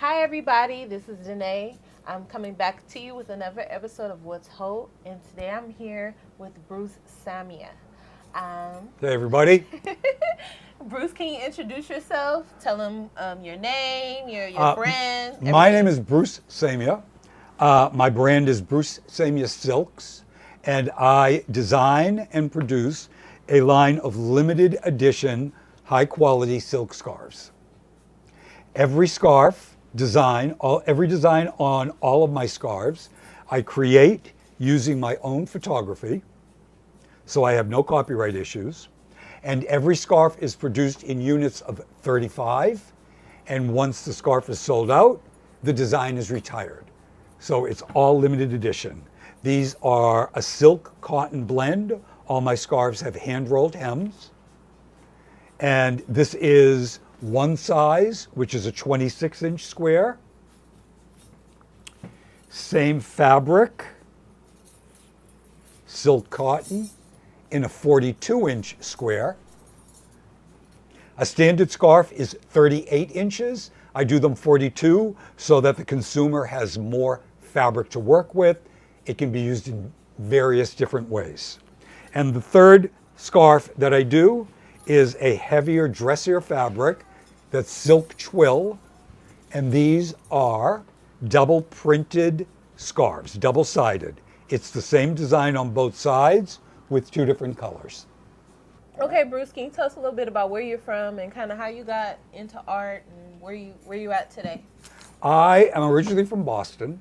Hi, everybody. This is Dannay. I'm coming back to you with another episode of What's Haute, and today I'm here with Bruce Samia. Um, Hey everybody. Bruce, can you introduce yourself? Tell them your name, your Uh, brand, my name everything. is Bruce Samia. My brand is Bruce Samia Silks, and I design and produce a line of limited edition, high quality silk scarves. Every scarf design, every design on all of my scarves, I create using my own photography, so I have no copyright issues. And every scarf is produced in units of 35. And once the scarf is sold out, the design is retired. So it's all limited edition. These are a silk cotton blend. All my scarves have hand rolled hems. And this is one size, which is a 26-inch square. Same fabric, silk cotton, in a 42-inch square. A standard scarf is 38 inches. I do them 42 so that the consumer has more fabric to work with. It can be used in various different ways. And the third scarf that I do is a heavier, dressier fabric that's silk twill. And these are double printed scarves, double sided. It's the same design on both sides with two different colors. Okay, Bruce, can you tell us a little bit about where you're from and kind of how you got into art and where you at today? I am originally from Boston.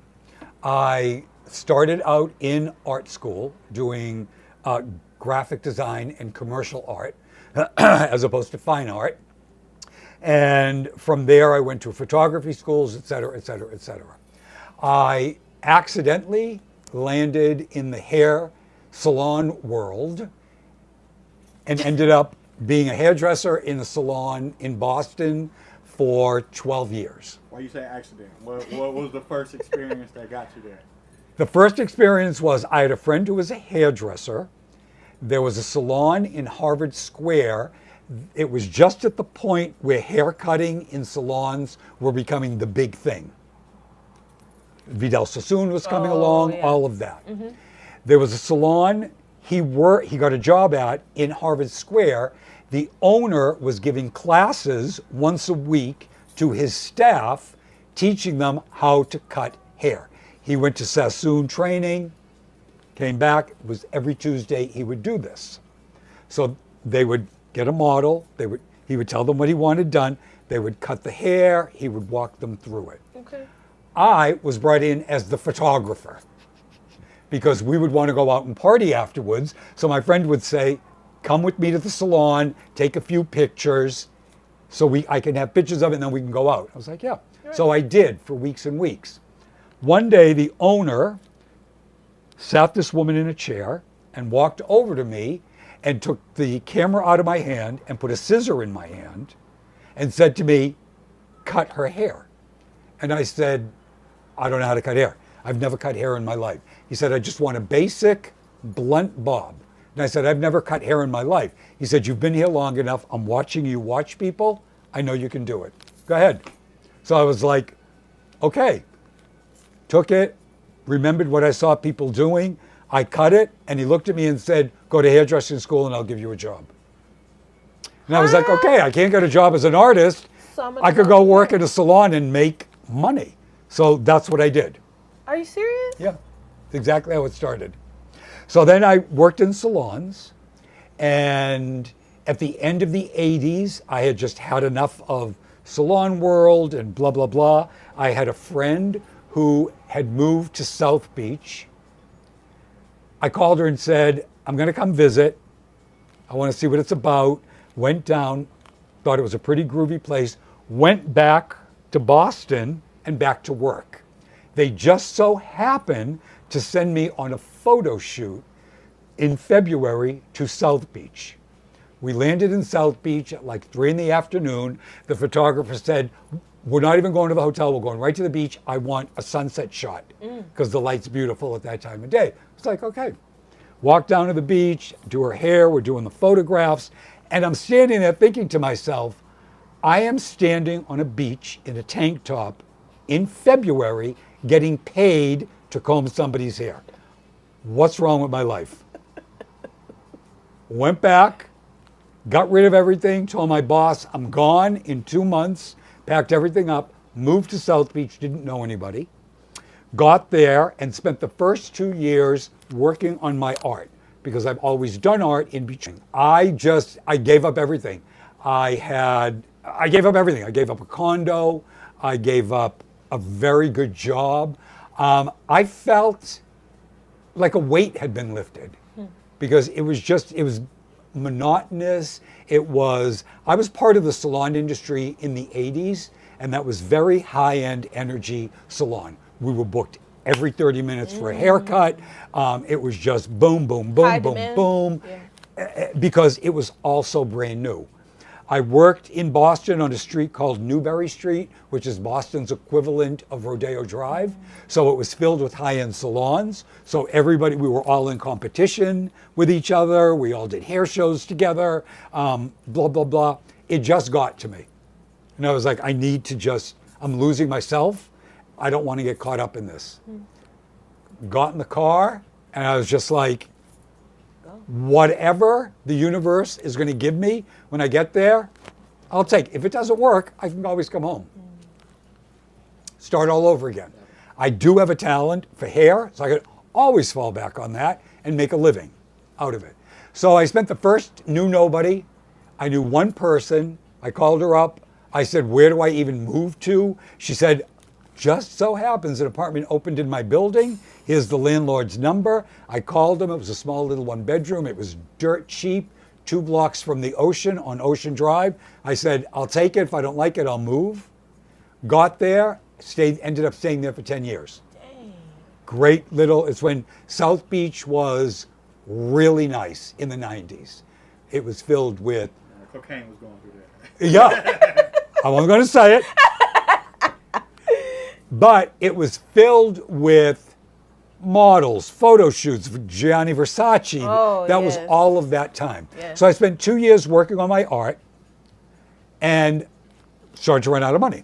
I started out in art school doing graphic design and commercial art as opposed to fine art. And from there, I went to photography schools, et cetera, et cetera, et cetera. I accidentally landed in the hair salon world and ended up being a hairdresser in a salon in Boston for 12 years. Why you say accident? What was the first experience that got you there? The first experience was I had a friend who was a hairdresser. There was a salon in Harvard Square. It was just at the point where hair cutting in salons were becoming the big thing. Vidal Sassoon was coming along, yeah. all of that. There was a salon he got a job at in Harvard Square. The owner was giving classes once a week to his staff, teaching them how to cut hair. He went to Sassoon training, came back. It was every Tuesday he would do this. So they would get a model. He would tell them what he wanted done. They would cut the hair. He would walk them through it. Okay. I was brought in as the photographer because we would want to go out and party afterwards. So my friend would say, come with me to the salon, take a few pictures so I can have pictures of it and then we can go out. I was like, yeah. Right. So I did for weeks and weeks. One day the owner sat this woman in a chair and walked over to me and took the camera out of my hand and put a scissor in my hand and said to me, cut her hair. And I said, I don't know how to cut hair. I've never cut hair in my life. He said, I just want a basic blunt bob. And I said, I've never cut hair in my life. He said, you've been here long enough. I'm watching you watch people. I know you can do it. Go ahead. So I was like, okay. Took it, remembered what I saw people doing. I cut it, and he looked at me and said, go to hairdressing school and I'll give you a job. And I was like, okay, I can't get a job as an artist. I could go work in a salon and make money. So that's what I did. Are you serious? Yeah, that's exactly how it started. So then I worked in salons, and at the end of the 80s, I had just had enough of salon world and blah, blah, blah. I had a friend who had moved to South Beach. I called her and said, I'm going to come visit. I want to see what it's about. Went down, thought it was a pretty groovy place, went back to Boston and back to work. They just so happened to send me on a photo shoot in February to South Beach. We landed in South Beach at like 3 p.m. The photographer said, we're not even going to the hotel, we're going right to the beach. I want a sunset shot because the light's beautiful at that time of day. It's like, okay. Walk down to the beach, do her hair, we're doing the photographs, and I'm standing there thinking to myself, I am standing on a beach in a tank top in February getting paid to comb somebody's hair. What's wrong with my life? Went back, got rid of everything, told my boss I'm gone in 2 months, packed everything up, moved to South Beach, didn't know anybody. Got there and spent the first 2 years working on my art because I've always done art in between. I gave up everything. I gave up everything. I gave up a condo. I gave up a very good job. I felt like a weight had been lifted because it was monotonous. I was part of the salon industry in the 80s, and that was very high-end energy salon. We were booked every 30 minutes for a haircut. It was just boom, boom, boom, High boom, demand. boom, because it was all so brand new. I worked in Boston on a street called Newbury Street, which is Boston's equivalent of Rodeo Drive. So it was filled with high-end salons. So we were all in competition with each other. We all did hair shows together, blah, blah, blah. It just got to me. And I was like, I'm losing myself. I don't want to get caught up in this. Got in the car, and I was just like, whatever the universe is going to give me when I get there, I'll take. If it doesn't work, I can always come home. Start all over again. I do have a talent for hair, so I could always fall back on that and make a living out of it. So I spent the first, knew nobody. I knew one person. I called her up. I said, where do I even move to? She said, just so happens an apartment opened in my building. Here's the landlord's number. I called him. It was a small little 1-bedroom. It was dirt cheap, 2 blocks from the ocean on Ocean Drive. I said, I'll take it. If I don't like it, I'll move. Got there, ended up staying there for 10 years. Dang. It's when South Beach was really nice in the 90s. It was filled with... Cocaine was going through there. Yeah, I wasn't going to say it. But it was filled with models, photo shoots, Gianni Versace. Oh, that was yes. all of that time. Yes. So I spent 2 years working on my art and started to run out of money.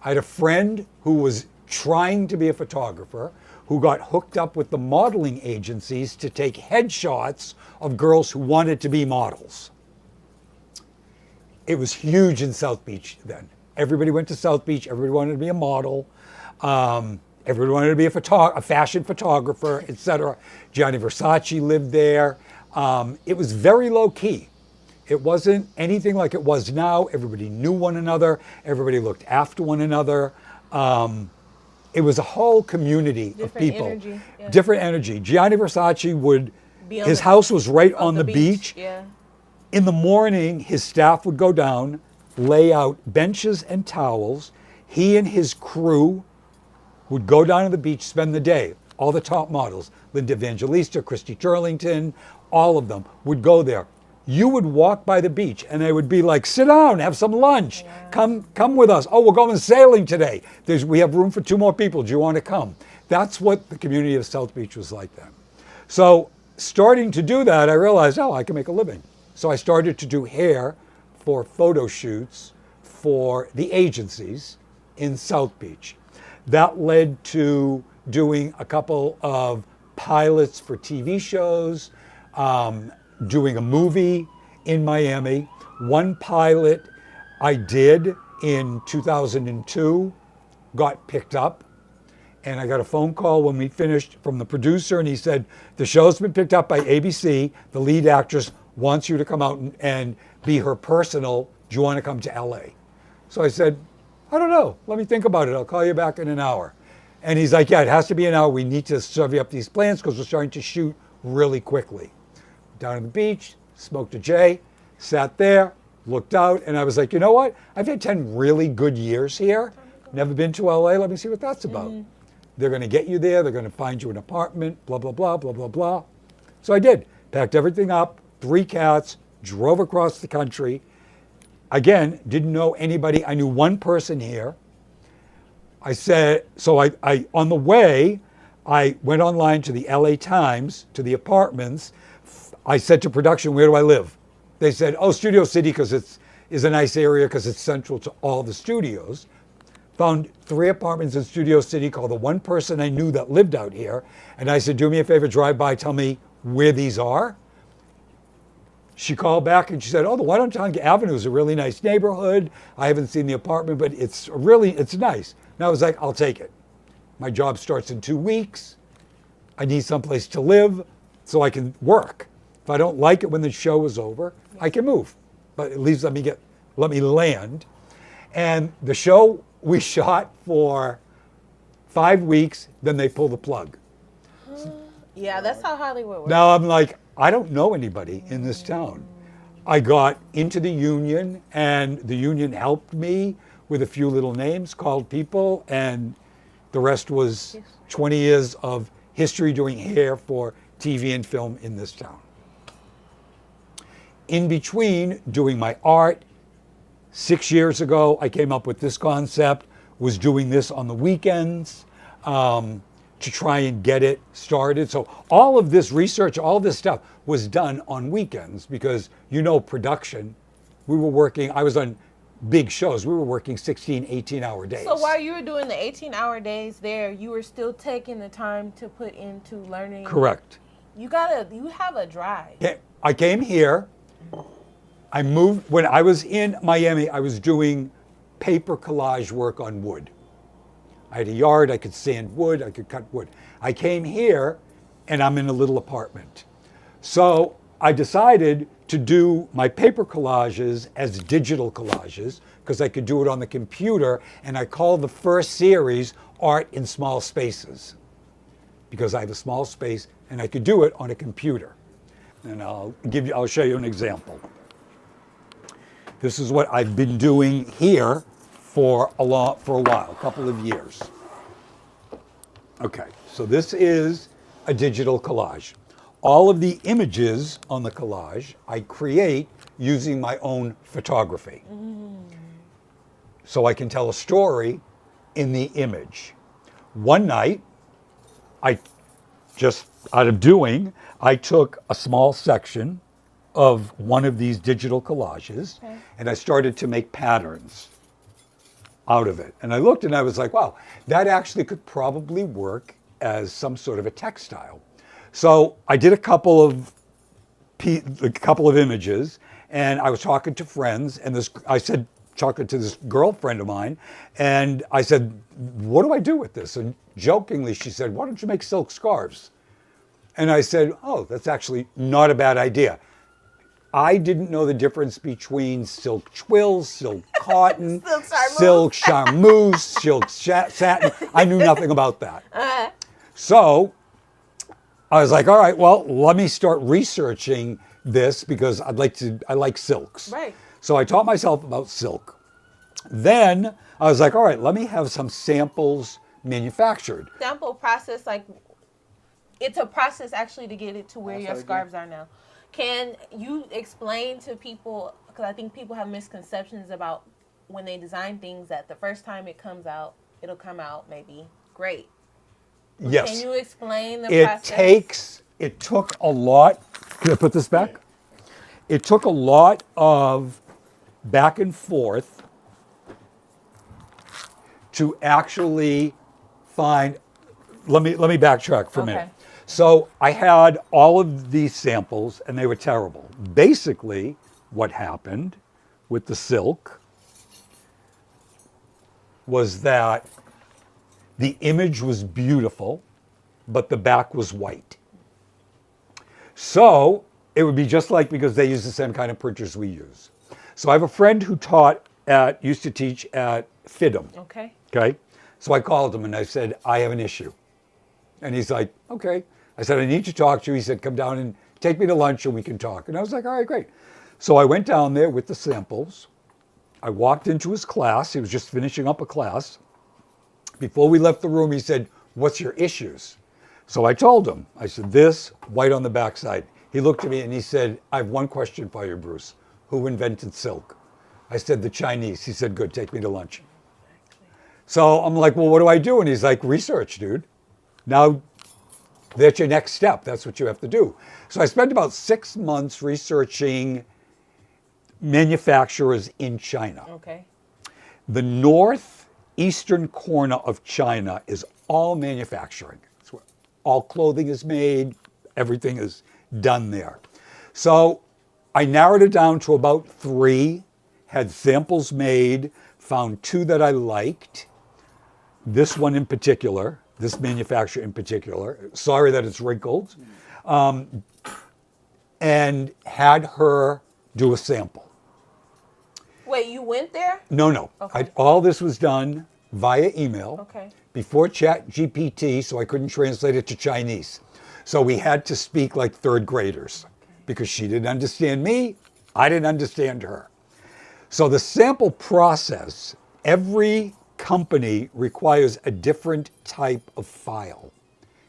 I had a friend who was trying to be a photographer who got hooked up with the modeling agencies to take headshots of girls who wanted to be models. It was huge in South Beach then. Everybody went to South Beach. Everybody wanted to be a model. Everybody wanted to be a fashion photographer, etc. Gianni Versace lived there. It was very low key. It wasn't anything like it was now. Everybody knew one another. Everybody looked after one another. It was a whole community of people. Energy, yeah. Different energy. Gianni Versace his house was right on the beach. Yeah. In the morning, his staff would go down, lay out benches and towels. He and his crew would go down to the beach, spend the day. All the top models, Linda Evangelista, Christy Turlington, all of them would go there. You would walk by the beach and they would be like, sit down, have some lunch, come with us. Oh, we're going sailing today. We have room for 2 more people. Do you want to come? That's what the community of South Beach was like then. So starting to do that, I realized, I can make a living. So I started to do hair for photo shoots for the agencies in South Beach. That led to doing a couple of pilots for TV shows, doing a movie in Miami. One pilot I did in 2002 got picked up, and I got a phone call when we finished from the producer, and he said, the show's been picked up by ABC. The lead actress wants you to come out and be her personal. Do you want to come to LA? So I said, I don't know. Let me think about it. I'll call you back in an hour. And he's like, yeah, it has to be an hour. We need to serve you up these plans because we're starting to shoot really quickly. Down at the beach, smoked a J, sat there, looked out, and I was like, you know what? I've had 10 really good years here. Never been to LA. Let me see what that's about. They're going to get you there. They're going to find you an apartment, blah, blah, blah, blah, blah, blah. So I did. Packed everything up, 3 cats, drove across the country. Again, didn't know anybody. I knew one person here. I said, so I on the way, I went online to the LA Times, to the apartments. I said to production, where do I live? They said, Studio City, because it's a nice area because it's central to all the studios. found 3 apartments in Studio City, called the one person I knew that lived out here. And I said, do me a favor, drive by, tell me where these are. She called back and she said, oh, the Wyandotte Avenue is a really nice neighborhood. I haven't seen the apartment, but it's nice. And I was like, I'll take it. My job starts in 2 weeks. I need someplace to live so I can work. If I don't like it when the show is over, I can move. But at least let me land. And the show we shot for 5 weeks, then they pull the plug. Yeah, that's how Hollywood works. Now I'm like, I don't know anybody in this town. I got into the union, and the union helped me with a few little names, called people, and the rest was 20 years of history doing hair for TV and film in this town. In between doing my art, 6 years ago, I came up with this concept, was doing this on the weekends to try and get it started. So all of this research, all this stuff was done on weekends because, production. I was on big shows. We were working 16, 18-hour days. So while you were doing the 18-hour days there, you were still taking the time to put into learning. Correct. You have a drive. I came here. I moved, when I was in Miami, I was doing paper collage work on wood. I had a yard, I could sand wood, I could cut wood. I came here and I'm in a little apartment. So I decided to do my paper collages as digital collages because I could do it on the computer, and I called the first series Art in Small Spaces because I have a small space and I could do it on a computer. And I'll show you an example. This is what I've been doing here for a while, a couple of years. Okay, so this is a digital collage. All of the images on the collage I create using my own photography. So I can tell a story in the image. One night, I took a small section of one of these digital collages, and I started to make patterns out of it. And I looked and I was like, wow, that actually could probably work as some sort of a textile. So I did a couple of images, and I was talking to friends, and talking to this girlfriend of mine, and I said, what do I do with this? And jokingly, she said, why don't you make silk scarves? And I said, oh, that's actually not a bad idea. I didn't know the difference between silk twills, silk cotton, silk charmeuse, silk satin. I knew nothing about that. So I was like, all right, well, let me start researching this because I like silks. Right. So I taught myself about silk. Then I was like, all right, let me have some samples manufactured. Sample process, it's a process actually to get it to where your scarves are now. Can you explain to people, because I think people have misconceptions about when they design things that the first time it comes out, it'll come out maybe great. Yes. Can you explain the process? It took a lot. Can I put this back? It took a lot of back and forth to actually find. Let me backtrack for a minute. So I had all of these samples and they were terrible. Basically, what happened with the silk was that the image was beautiful, but the back was white. So it would be just like, because they use the same kind of printers we use. So I have a friend who used to teach at FIDM. Okay. So I called him and I said, I have an issue. And he's like, okay. I said, I need to talk to you. He said, come down and take me to lunch and we can talk. And I was like, all right, great. So I went down there with the samples. I walked into his class. He was just finishing up a class. Before we left the room, he said, what's your issues? So I told him, I said, this, white on the backside. He looked at me and he said, I have one question for you, Bruce. Who invented silk? I said, the Chinese. He said, good, take me to lunch. So I'm like, well, what do I do? And he's like, research, dude. Now, that's your next step. That's what you have to do. So I spent about 6 months researching manufacturers in China. Okay. The North eastern corner of China is all manufacturing. It's where all clothing is made, everything is done there. So I narrowed it down to about 3, had samples made, found 2 that I liked. This one in particular, this manufacturer in particular, sorry that it's wrinkled, and had her do a sample. Wait, you went there? No. Okay. All this was done via email Okay. before Chat GPT, so I couldn't translate it to Chinese. So we had to speak like 3rd graders because she didn't understand me, I didn't understand her. So the sample process, every company requires a different type of file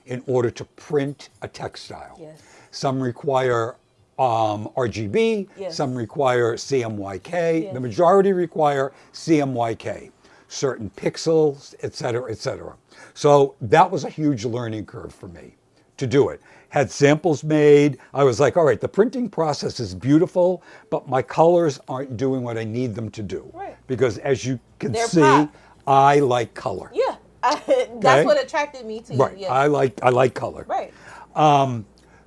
in order to print a textile. Yes. Some require RGB, Yes. some require CMYK. Yes. The majority require CMYK, certain pixels, et cetera, et cetera. So that was a huge learning curve for me to do it. Had samples made. I was like, all right, the printing process is beautiful, but my colors aren't doing what I need them to do. Right. Because as you can They're see, pop. I like color. Yeah. Okay. That's what attracted me to you. Right. Yes. I like color. Right.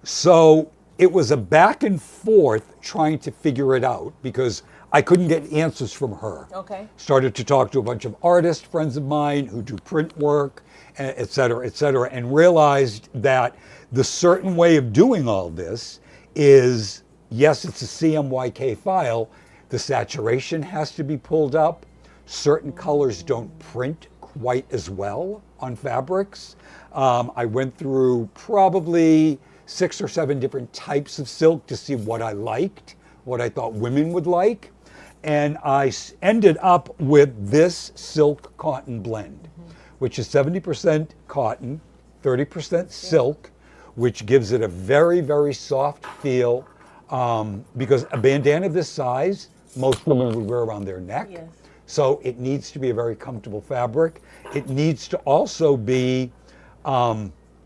So it was a back and forth trying to figure it out because I couldn't get answers from her. Okay. Started to talk to a bunch of artists, friends of mine who do print work, et cetera, and realized that the certain way of doing all this is, yes, it's a CMYK file. The saturation has to be pulled up. Certain colors don't print quite as well on fabrics. I went through probably 6 or 7 different types of silk to see what I liked, what I thought women would like. And I ended up with this silk cotton blend, which is 70% cotton, 30% silk, which gives it a very, very soft feel. Because a bandana this size, most women would wear around their neck. Yes. So it needs to be a very comfortable fabric. It needs to also be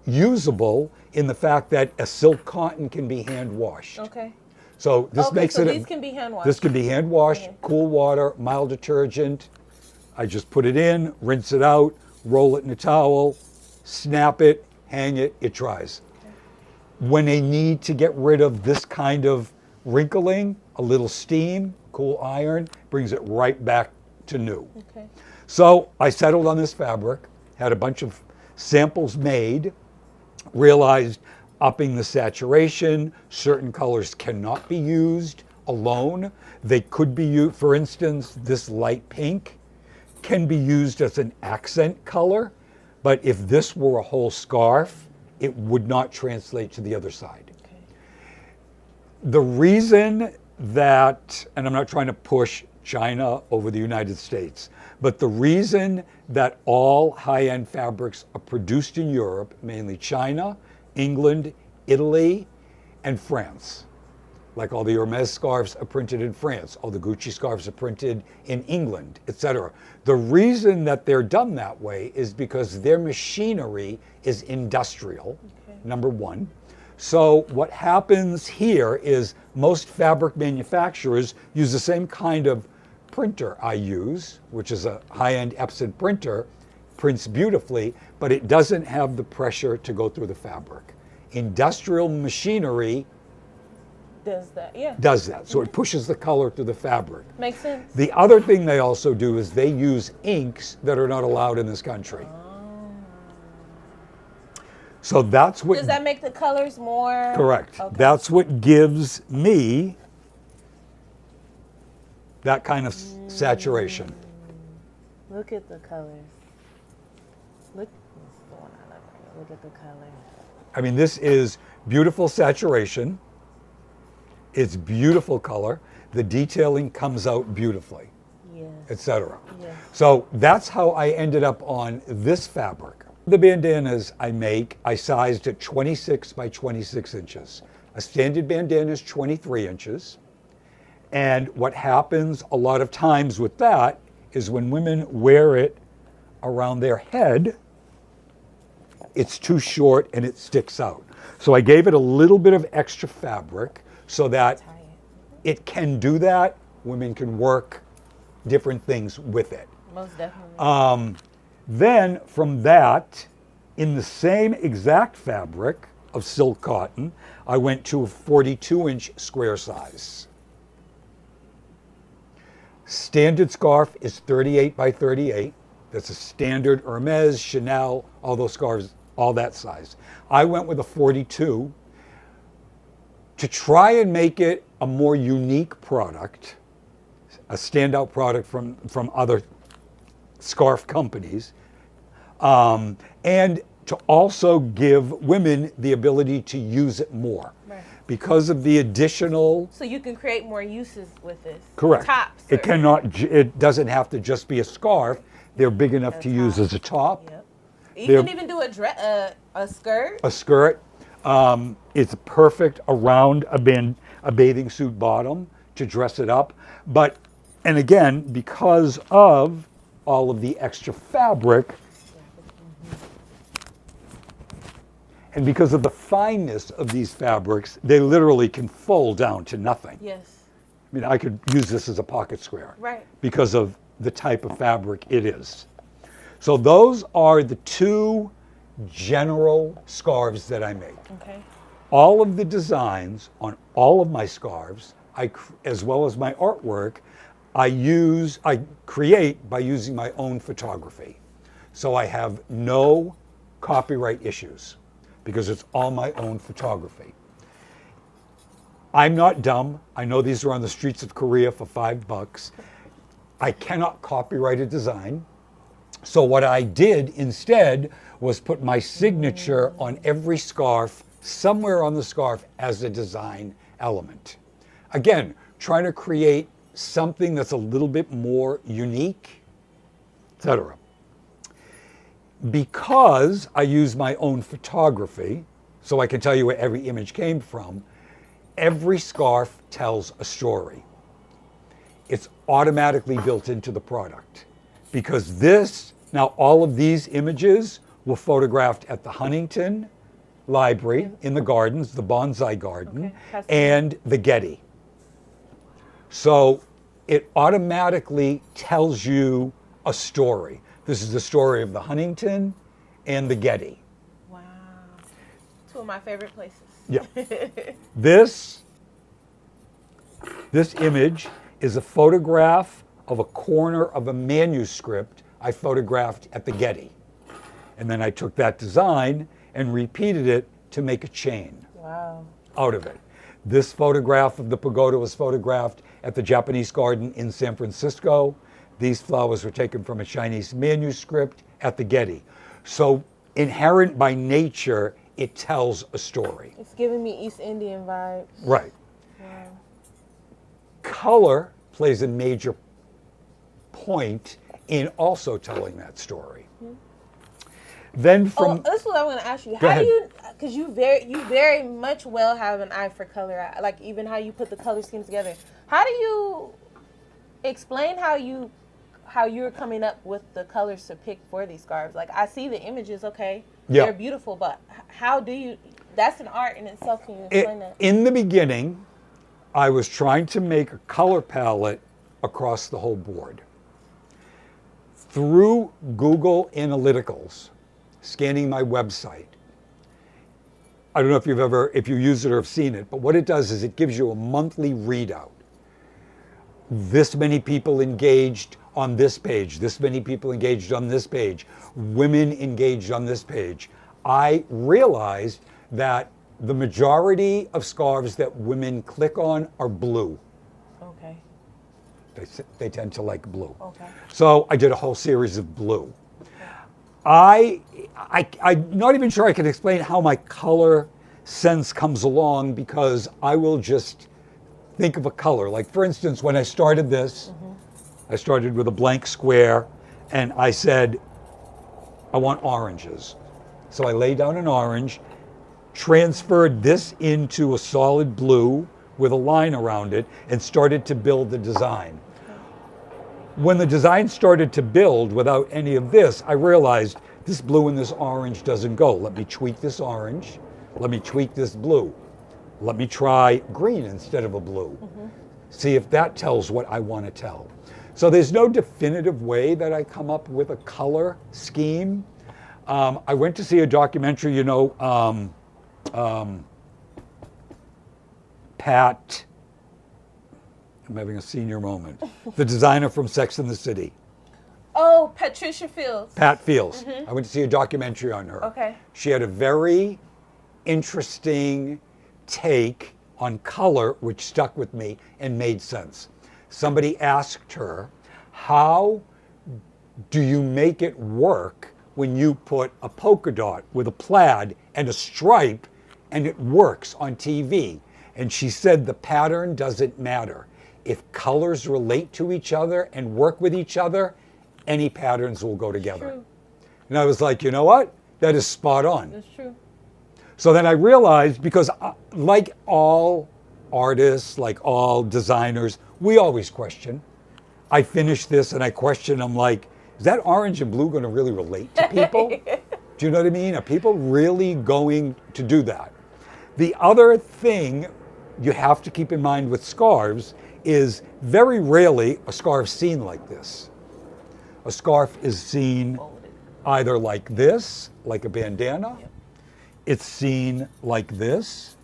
usable in the fact that a silk cotton can be hand washed. Okay. So this makes so it. these can be hand washed. This can be hand washed, cool water, mild detergent. I just put it in, rinse it out, roll it in a towel, snap it, hang it, it dries. When they need to get rid of this kind of wrinkling, a little steam, cool iron, brings it right back to new. Okay. So I settled on this fabric, had a bunch of samples made, realized upping the saturation, certain colors cannot be used alone. They could be used, for instance, this light pink can be used as an accent color, but if this were a whole scarf, it would not translate to the other side. Okay. The reason that, and I'm not trying to push China over the United States, but the reason that all high-end fabrics are produced in Europe, mainly China, England, Italy, and France. Like all the Hermes scarves are printed in France, all the Gucci scarves are printed in England, etc. The reason that they're done that way is because their machinery is industrial, number one. So what happens here is most fabric manufacturers use the same kind of printer I use, which is a high-end Epson printer, prints beautifully, but it doesn't have the pressure to go through the fabric. Industrial machinery Does that? Yeah. does that. So it pushes the color through the fabric. Makes sense. The other thing they also do is they use inks that are not allowed in this country. So that's what... Does that make the colors more? Correct. Okay. That's what gives me that kind of saturation. Look at the colors. Look, this is the one I love right here. Look at the colors. I mean, this is beautiful saturation. It's beautiful color. The detailing comes out beautifully, Yes. etc. Yes. So that's how I ended up on this fabric. The bandanas I make, I sized at 26 by 26 inches. A standard bandana is 23 inches. And what happens a lot of times with that is when women wear it around their head, it's too short and it sticks out. So I gave it a little bit of extra fabric so that Tie it. it can do that. Women can work different things with it. Most definitely. Then from that, in the same exact fabric of silk cotton, I went to a 42-inch square size. Standard scarf is 38 by 38. That's a standard Hermes, Chanel, all those scarves, all that size. I went with a 42 to try and make it a more unique product, a standout product from other scarf companies, and to also give women the ability to use it more. Right. Because of the additional. So you can create more uses with this. Correct. Tops. It doesn't have to just be a scarf. They're big enough to use as a top. Yep. You can even do a skirt. A skirt. It's perfect around a bathing suit bottom to dress it up. But, and again, because of all of the extra fabric, and because of the fineness of these fabrics, they literally can fold down to nothing. Yes. I mean, I could use this as a pocket square. Right. Because of the type of fabric it is. So those are the two general scarves that I make. Okay. All of the designs on all of my scarves, as well as my artwork, I create by using my own photography. So I have no copyright issues because it's all my own photography. I'm not dumb. I know these are on the streets of Korea for $5. I cannot copyright a design. So what I did instead was put my signature on every scarf, somewhere on the scarf as a design element. Again, trying to create something that's a little bit more unique, etc. Because I use my own photography, so I can tell you where every image came from, every scarf tells a story. It's automatically built into the product. Because now all of these images were photographed at the Huntington Library in the gardens, the Bonsai Garden, and the Getty. So it automatically tells you a story. This is the story of the Huntington and the Getty. Wow. Two of my favorite places. Yeah. This image is a photograph of a corner of a manuscript I photographed at the Getty. And then I took that design and repeated it to make a chain out of it. This photograph of the pagoda was photographed at the Japanese garden in San Francisco. These flowers were taken from a Chinese manuscript at the Getty. So inherent by nature, it tells a story. It's giving me East Indian vibes. Right. Wow. Color plays a major point in also telling that story. Then from this is what I want to ask you. Go How ahead. do you? Because you very much well have an eye for color. Like even how you put the color schemes together. How do you explain how you're coming up with the colors to pick for these scarves? Like I see the images, okay, Yeah. they're beautiful, but how do you? That's an art in itself. Can you explain that? In the beginning, I was trying to make a color palette across the whole board. Through Google Analyticals, scanning my website, I don't know if you use it or have seen it, but what it does is it gives you a monthly readout. This many people engaged on this page, this many people engaged on this page, women engaged on this page. I realized that the majority of scarves that women click on are blue. Okay. They tend to like blue. Okay. So I did a whole series of blue. I'm not even sure I can explain how my color sense comes along because I will just think of a color. Like for instance, when I started this, I started with a blank square and I said, I want oranges. So I laid down an orange, transferred this into a solid blue with a line around it and started to build the design. When the design started to build without any of this, I realized this blue and this orange doesn't go. Let me tweak this orange. Let me tweak this blue. Let me try green instead of a blue. See if that tells what I want to tell. So there's no definitive way that I come up with a color scheme. I went to see a documentary, Pat, I'm having a senior moment, the designer from Sex and the City. Oh, Patricia Fields. Pat Fields. I went to see a documentary on her. Okay. She had a very interesting take on color, which stuck with me and made sense. Somebody asked her, how do you make it work when you put a polka dot with a plaid and a stripe and it works on TV? And she said the pattern doesn't matter. If colors relate to each other and work with each other, any patterns will go together. True. And I was like, you know what? That is spot on. That's true. So then I realized, because like all artists, like all designers, we always question. I finish this and I question, I'm like, is that orange and blue going to really relate to people? Do you know what I mean? Are people really going to do that? The other thing you have to keep in mind with scarves is very rarely a scarf seen like this. A scarf is seen either like this, like a bandana. Yep. It's seen like this,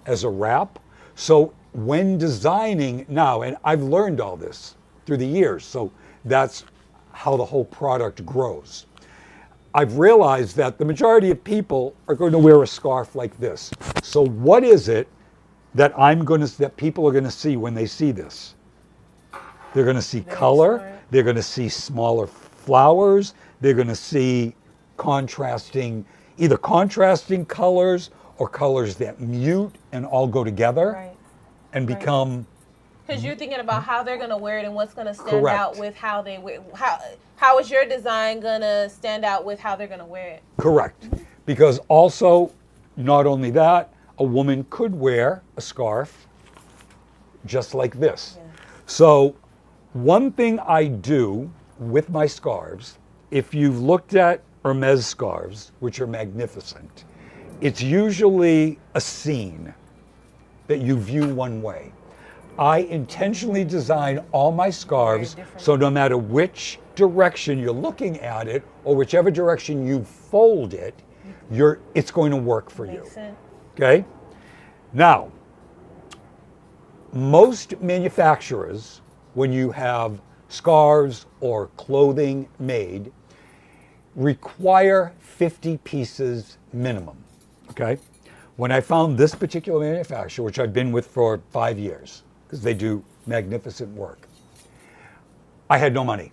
as a wrap. So when designing now, and I've learned all this through the years, so that's how the whole product grows. I've realized that the majority of people are going to wear a scarf like this. So what is it that that people are going to see when they see this? They're going to see Very color. smart. They're going to see smaller flowers. They're going to see either contrasting colors or colors that mute and all go together Right. and Right. become Because you're thinking about how they're going to wear it and what's going to stand Correct. out with how they wear. How is your design going to stand out with how they're going to wear it? correct. Because also, not only that, a woman could wear a scarf just like this. Yeah. So one thing I do with my scarves, if you've looked at Hermes scarves, which are magnificent, it's usually a scene that you view one way. I intentionally design all my scarves Very different. so no matter which direction you're looking at it or whichever direction you fold it, it's going to work for you. Makes sense. Okay? Now, most manufacturers, when you have scarves or clothing made, require 50 pieces minimum. Okay? When I found this particular manufacturer, which I've been with for 5 years, because they do magnificent work, I had no money.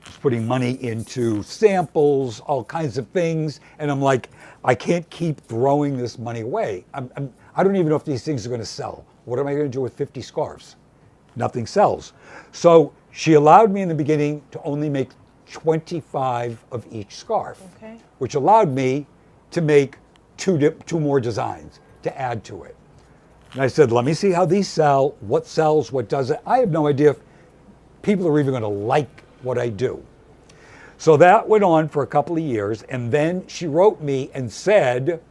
I was putting money into samples, all kinds of things, and I'm like, I can't keep throwing this money away. I don't even know if these things are going to sell. What am I going to do with 50 scarves? Nothing sells. So she allowed me in the beginning to only make 25 of each scarf, Okay. which allowed me to make two more designs to add to it. And I said, let me see how these sell, what sells, what doesn't. I have no idea if people are even going to like what I do. So that went on for a couple of years, and then she wrote me and said,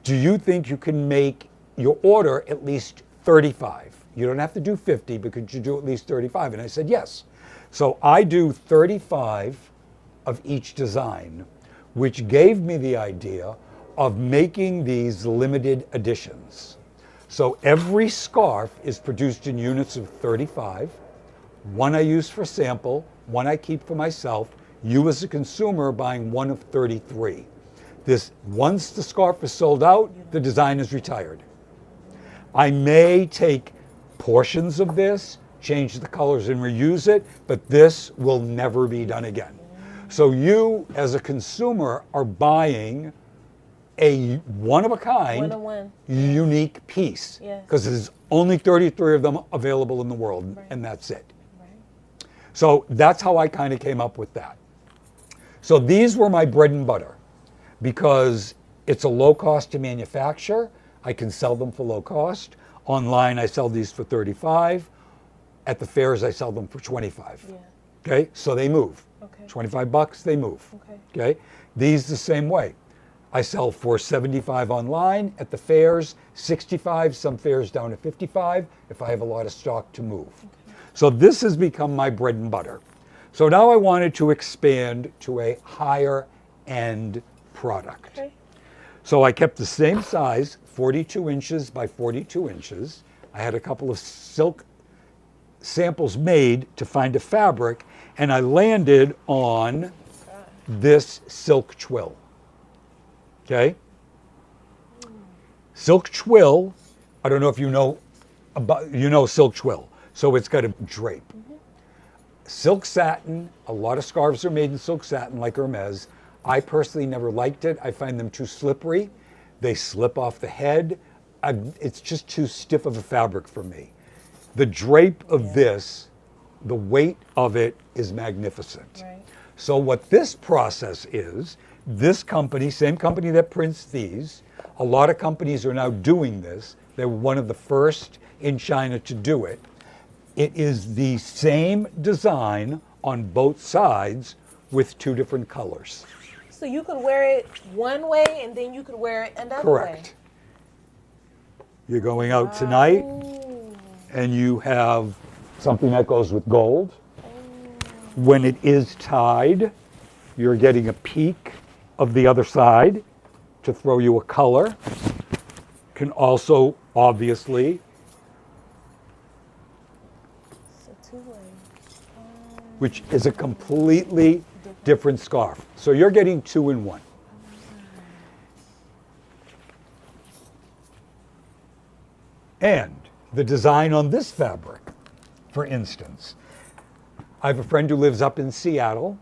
do you think you can make your order at least 35? You don't have to do 50, but could you do at least 35? And I said, yes. So I do 35 of each design, which gave me the idea of making these limited editions. So every scarf is produced in units of 35. One I use for sample, one I keep for myself. You as a consumer are buying one of 33. Once the scarf is sold out, the design is retired. I may take portions of this, change the colors and reuse it, but this will never be done again. So you as a consumer are buying a one-of-a-kind, One-on-one. unique piece. Yes. Because there's only 33 of them available in the world, Right. and that's it. Right. So that's how I kind of came up with that. So these were my bread and butter because it's a low cost to manufacture. I can sell them for low cost. Online, I sell these for 35. At the fairs, I sell them for 25. Yeah. Okay, so they move. Okay. 25 bucks, they move. Okay. Okay, these the same way. I sell for 75 online, at the fairs, 65, some fairs down to 55 if I have a lot of stock to move. Okay. So this has become my bread and butter. So now I wanted to expand to a higher end product. Okay. So I kept the same size, 42 inches by 42 inches. I had a couple of silk samples made to find a fabric, and I landed on this silk twill. Okay? Silk twill, I don't know if you know silk twill. So it's got a drape. Silk satin, a lot of scarves are made in silk satin like Hermes. I personally never liked it. I find them too slippery. They slip off the head. It's just too stiff of a fabric for me. The drape of this, the weight of it is magnificent. Right. So what this process is, this company, same company that prints these, a lot of companies are now doing this. They're one of the first in China to do it. It is the same design on both sides with two different colors. So you could wear it one way and then you could wear it another Correct. You're going out tonight way. and you have something that goes with gold. When it is tied, you're getting a peek of the other side to throw you a color. Can also, obviously, So two-way. which is a completely different scarf. So you're getting 2 in 1. And the design on this fabric, for instance, I have a friend who lives up in Seattle,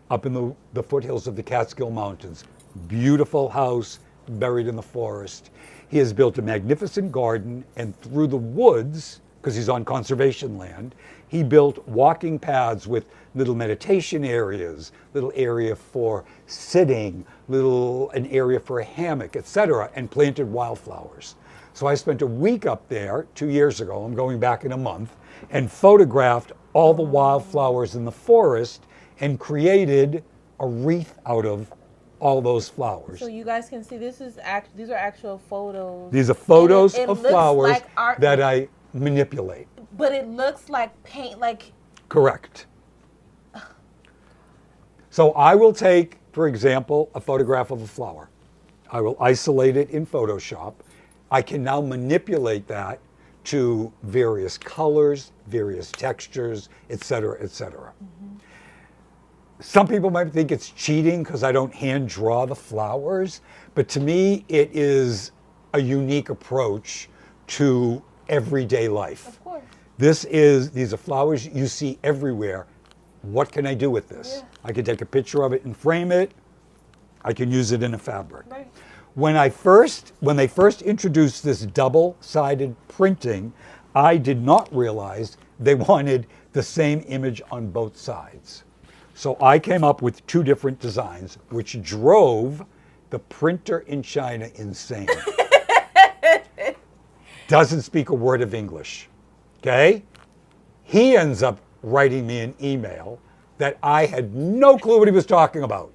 up in the foothills of the Catskill Mountains. Beautiful house, buried in the forest. He has built a magnificent garden, and through the woods, because he's on conservation land, he built walking paths with little meditation areas, little area for sitting, an area for a hammock, etc., and planted wildflowers. So I spent a week up there 2 years ago, I'm going back in a month, and photographed all the wildflowers in the forest and created a wreath out of all those flowers. So you guys can see these are actual photos. These are photos It of looks flowers like art, that I manipulate. but it looks like paint, like Correct. So I will take, for example, a photograph of a flower. I will isolate it in Photoshop. I can now manipulate that to various colors, various textures, etc., etc. Some people might think it's cheating because I don't hand draw the flowers, but to me it is a unique approach to everyday life. of course. These are flowers you see everywhere. What can I do with this? Yeah. I can take a picture of it and frame it. I can use it in a fabric. Right. When they first introduced this double-sided printing, I did not realize they wanted the same image on both sides. So I came up with 2 different designs, which drove the printer in China insane. Doesn't speak a word of English, okay? He ends up writing me an email that I had no clue what he was talking about.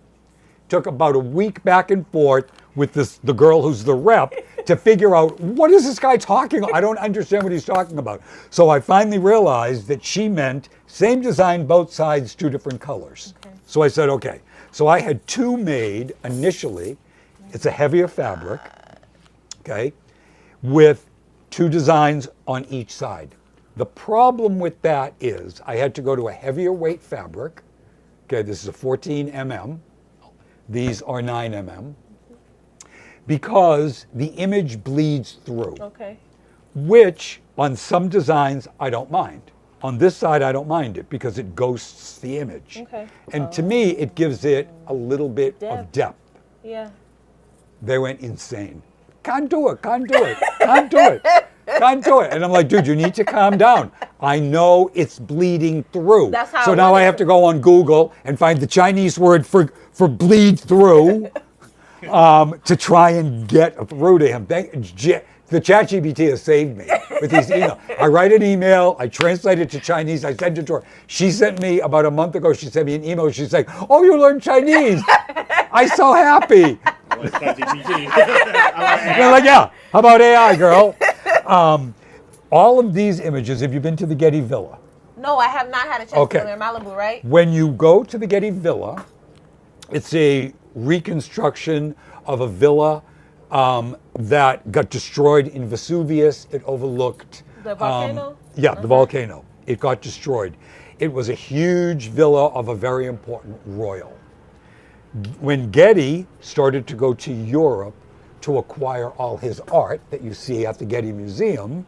Took about a week back and forth with the girl who's the rep to figure out, what is this guy talking about? I don't understand what he's talking about. So I finally realized that she meant same design, both sides, 2 different colors. Okay. So I said, okay. So I had 2 made initially. It's a heavier fabric, okay, with 2 designs on each side. The problem with that is I had to go to a heavier weight fabric. Okay, this is a 14 mm. These are 9 mm. Because the image bleeds through, Okay. which on some designs I don't mind. On this side I don't mind it because it ghosts the image. Okay. And to me it gives it a little bit of depth. Yeah. They went insane. Can't do it, can't do it, can't do it, can't do it. And I'm like, dude, you need to calm down. I know it's bleeding through. That's how so I now wanted I have to go on Google and find the Chinese word for bleed through to try and get through to him. The ChatGPT has saved me with these emails. I write an email, I translate it to Chinese, I send it to her. She sent me, about a month ago, she sent me an email. She's like, oh, you learned Chinese. I'm so happy. Well, it's ChatGPT. They're like, yeah, how about AI, girl? All of these images, if you've been to the Getty Villa, No, I have not had a chance Okay. to go there. Malibu, right? When you go to the Getty Villa, it's a reconstruction of a villa that got destroyed in Vesuvius. It overlooked The volcano? the volcano. It got destroyed. It was a huge villa of a very important royal. When Getty started to go to Europe to acquire all his art that you see at the Getty Museum,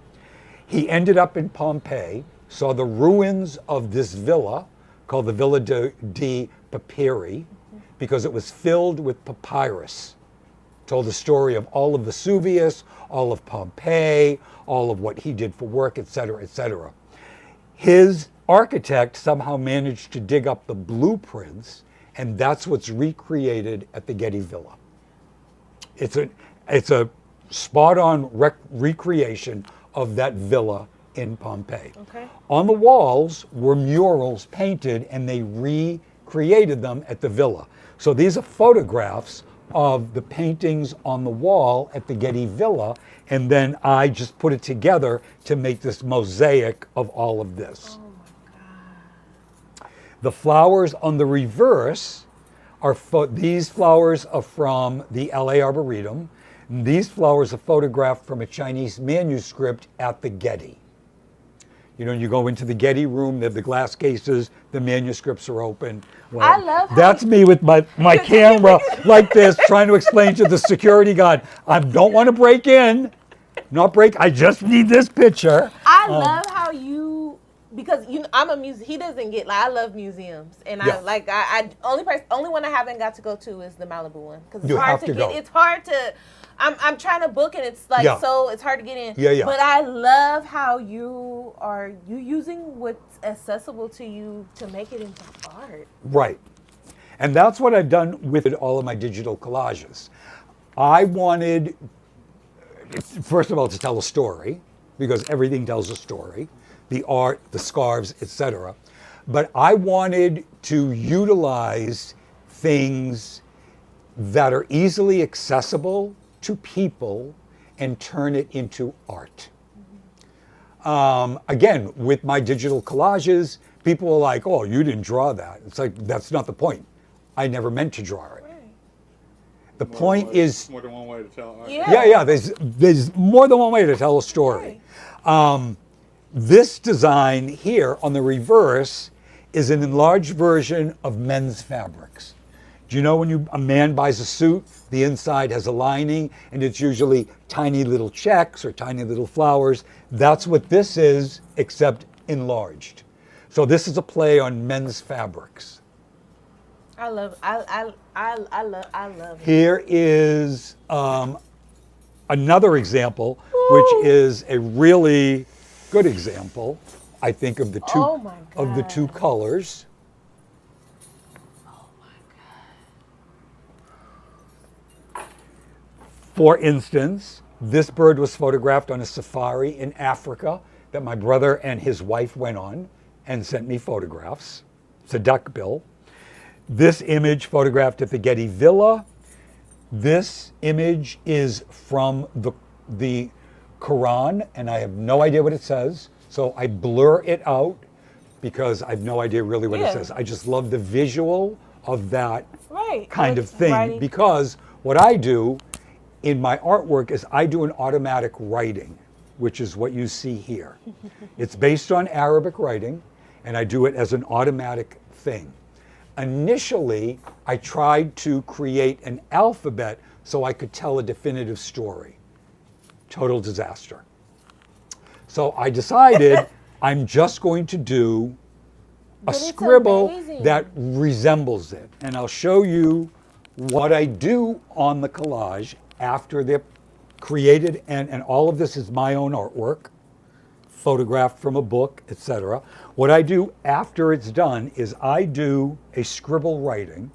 he ended up in Pompeii, saw the ruins of this villa called the Villa di Papyri, because it was filled with papyrus. Told the story of all of Vesuvius, all of Pompeii, all of what he did for work, etc., etc. His architect somehow managed to dig up the blueprints, and that's what's recreated at the Getty Villa. It's a spot-on recreation of that villa in Pompeii. Okay. On the walls were murals painted, and they recreated them at the villa. So these are photographs of the paintings on the wall at the Getty Villa, and then I just put it together to make this mosaic of all of this. Oh my God. The flowers on the reverse are these flowers are from the LA Arboretum. And these flowers are photographed from a Chinese manuscript at the Getty. You know, you go into the Getty room, they have the glass cases, the manuscripts are open. Well, I love how that's me with my camera like this, trying to explain to the security guard, I don't want to break in, I just need this picture. I love how you, because I'm a he doesn't get, like, I love museums, and Yeah. I only one I haven't got to go to is the Malibu one, because it's You hard have to to get. go. It's hard to. I'm trying to book, and it's like, Yeah. so it's hard to get in. Yeah, yeah. But I love how you using what's accessible to you to make it into art. Right. And that's what I've done with all of my digital collages. I wanted, first of all, to tell a story, because everything tells a story, the art, the scarves, etc. But I wanted to utilize things that are easily accessible to people and turn it into art. Again, with my digital collages, people are like, oh, you didn't draw that. It's like, that's not the point. I never meant to draw it. Right. The point is, more than one way to tell art. Yeah. there's more than one way to tell a story. This design here on the reverse is an enlarged version of men's fabrics. Do you know when a man buys a suit, the inside has a lining, and it's usually tiny little checks or tiny little flowers? That's what this is, except enlarged. So this is a play on men's fabrics. I love it. Here is another example, which is a really good example, I think, of the two Oh my of the two God. colors. Oh my God. For instance, this bird was photographed on a safari in Africa that my brother and his wife went on and sent me photographs. It's a duckbill. This image photographed at the Getty Villa. This image is from the Quran, and I have no idea what it says, so I blur it out because I have no idea really what it Yeah. says. I just love the visual of that Right. kind of thing, Writing. because what I do in my artwork is I do an automatic writing, which is what you see here. It's based on Arabic writing, and I do it as an automatic thing. Initially, I tried to create an alphabet so I could tell a definitive story. Total disaster. So I decided I'm just going to do a But it's scribble amazing. that resembles it. And I'll show you what I do on the collage after they're created, and all of this is my own artwork, photographed from a book, etc. What I do after it's done is I do a scribble writing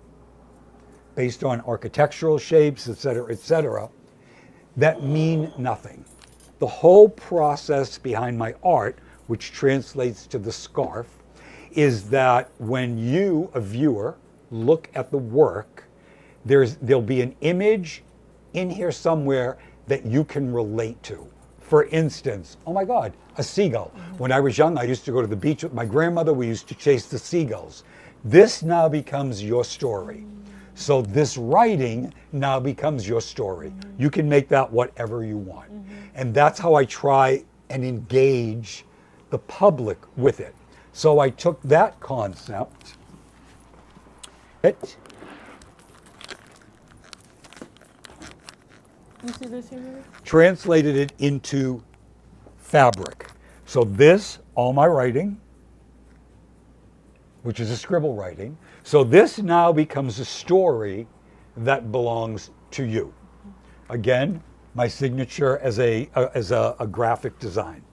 based on architectural shapes, etc., that mean nothing. The whole process behind my art, which translates to the scarf, is that when you, a viewer, look at the work, there'll be an image in here somewhere that you can relate to. For instance, oh my God, a seagull. When I was young, I used to go to the beach with my grandmother. We used to chase the seagulls. This now becomes your story. So this writing now becomes your story. You can make that whatever you want. And that's how I try and engage the public with it. So I took that concept, You see this here? translated it into fabric. So this, all my writing, which is a scribble writing. So this now becomes a story that belongs to you. Again, my signature as a graphic design.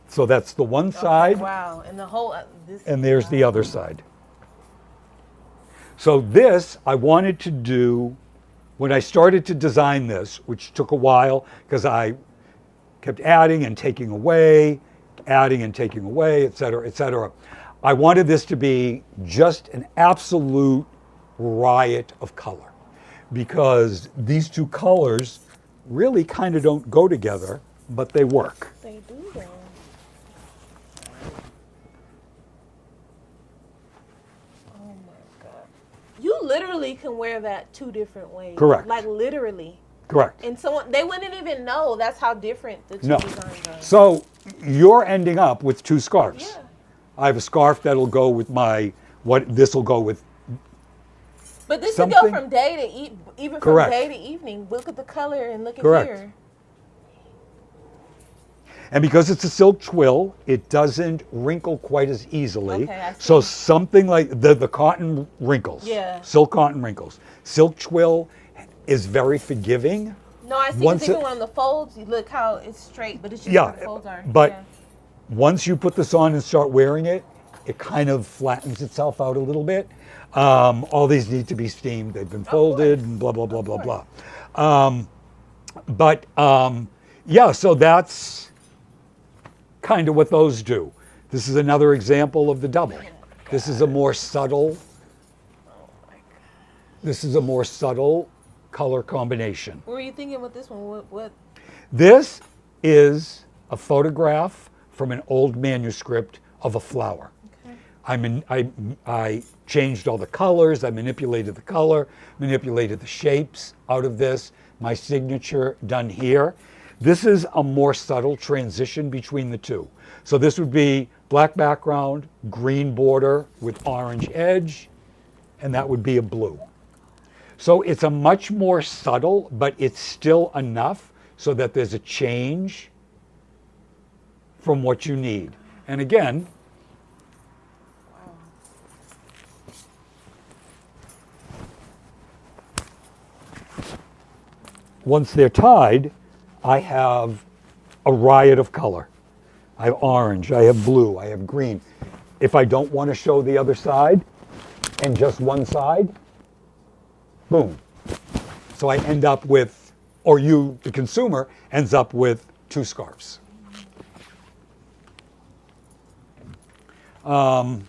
So that's the one side, Wow, and the whole this. and there's the other side. So this I wanted to do when I started to design this, which took a while because I kept adding and taking away, et cetera, et cetera. I wanted this to be just an absolute riot of color because these two colors really kind of don't go together, but they work. They do though. Oh my God. You literally can wear that 2 different ways. Correct. Like literally. Correct. And someone, they wouldn't even know that's how different the 2 No. designs are. So you're ending up with 2 scarves. Yeah. I have a scarf that'll go with this will go with. But this something. could go from day to even Correct. from day to evening. Look at the color and look at Correct. here. And because it's a silk twill, it doesn't wrinkle quite as easily. Okay, I see. So something like the cotton wrinkles. Yeah. Silk cotton wrinkles. Silk twill is very forgiving. No, I see. Once Because even it- on the folds, you look how it's straight, but it's just Yeah, where the folds are. but Yeah. once you put this on and start wearing it, it kind of flattens itself out a little bit. All these need to be steamed. They've been folded and blah, blah, blah, blah, blah. Yeah, so that's kind of what those do. This is another example of the double. This is a more subtle, color combination. What were you thinking with this one? What? This is a photograph from an old manuscript of a flower. Okay. I changed all the colors, I manipulated the color, manipulated the shapes out of this, my signature done here. This is a more subtle transition between the two. So this would be black background, green border with orange edge, and that would be a blue. So it's a much more subtle, but it's still enough so that there's a change from what you need. And again, once they're tied, I have a riot of color. I have orange, I have blue, I have green. If I don't want to show the other side and just one side, boom. So I end up with, or you, the consumer, ends up with 2 scarves. What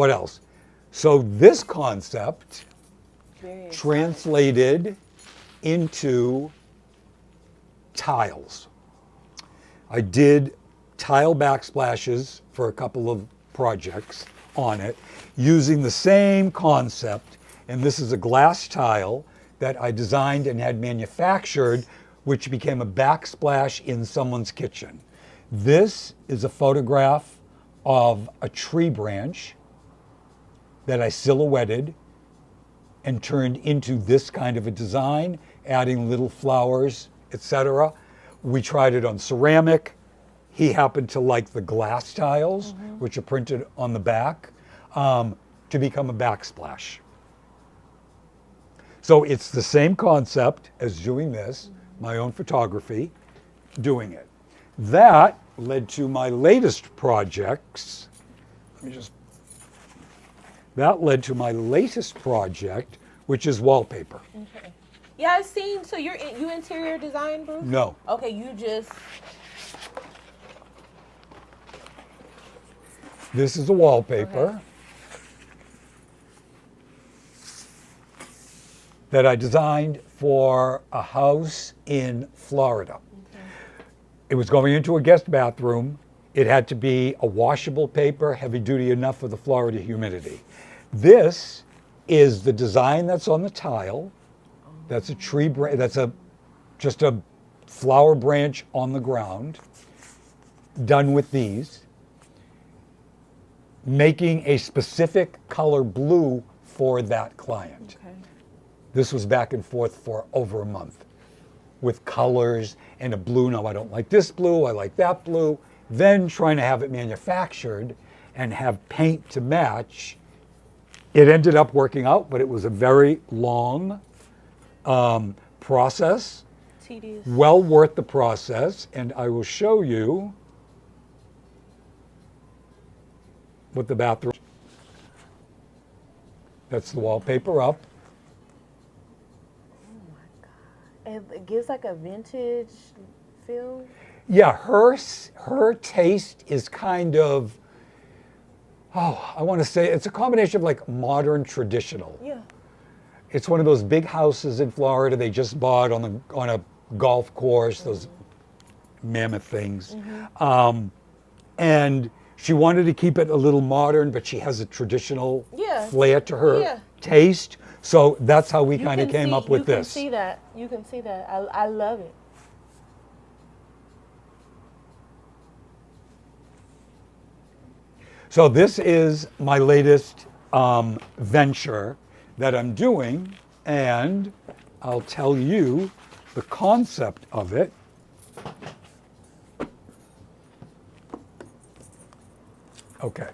else? So this concept Very translated into tiles. I did tile backsplashes for a couple of projects on it using the same concept. And this is a glass tile that I designed and had manufactured, which became a backsplash in someone's kitchen. This is a photograph of a tree branch that I silhouetted and turned into this kind of a design, adding little flowers, etc. We tried it on ceramic. He happened to like the glass tiles, which are printed on the back, to become a backsplash. So it's the same concept as doing this, my own photography, doing it. That led to my latest projects. That led to my latest project, which is wallpaper. Okay. Yeah, I've seen. So you interior design, Bruce? No. Okay, you just. This is a wallpaper Okay. that I designed for a house in Florida. it was going into a guest bathroom. It had to be a washable paper, heavy duty enough for the Florida humidity. This is the design that's on the tile. That's a tree branch, just a flower branch on the ground, done with these. Making a specific color blue for that client. Okay. This was back and forth for over a month with colors and a blue. No, I don't like this blue, I like that blue. Then trying to have it manufactured and have paint to match. It ended up working out, but it was a very long process. Tedious. Well worth the process, and I will show you what the bathroom. That's the wallpaper up. Oh my God. It gives like a vintage feel. Yeah, her taste is kind of, I want to say it's a combination of like modern traditional. Yeah. It's one of those big houses in Florida they just bought on a golf course, those mammoth things. And she wanted to keep it a little modern, but she has a traditional flair to her taste. So that's how we kind of came up with this. You can see that. You can see that. I love it. So this is my latest venture that I'm doing, and I'll tell you the concept of it. Okay.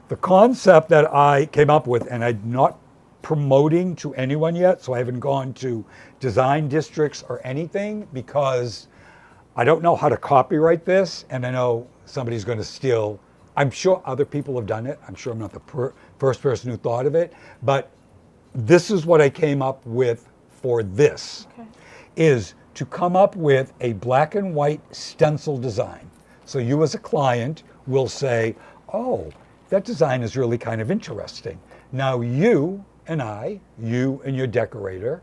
The concept that I came up with, and I'm not promoting to anyone yet, so I haven't gone to design districts or anything because I don't know how to copyright this, and I know somebody's going to steal. I'm sure other people have done it. I'm sure I'm not the first person who thought of it, but this is what I came up with for this, is to come up with a black and white stencil design. So you as a client will say, oh, that design is really kind of interesting. Now you and your decorator,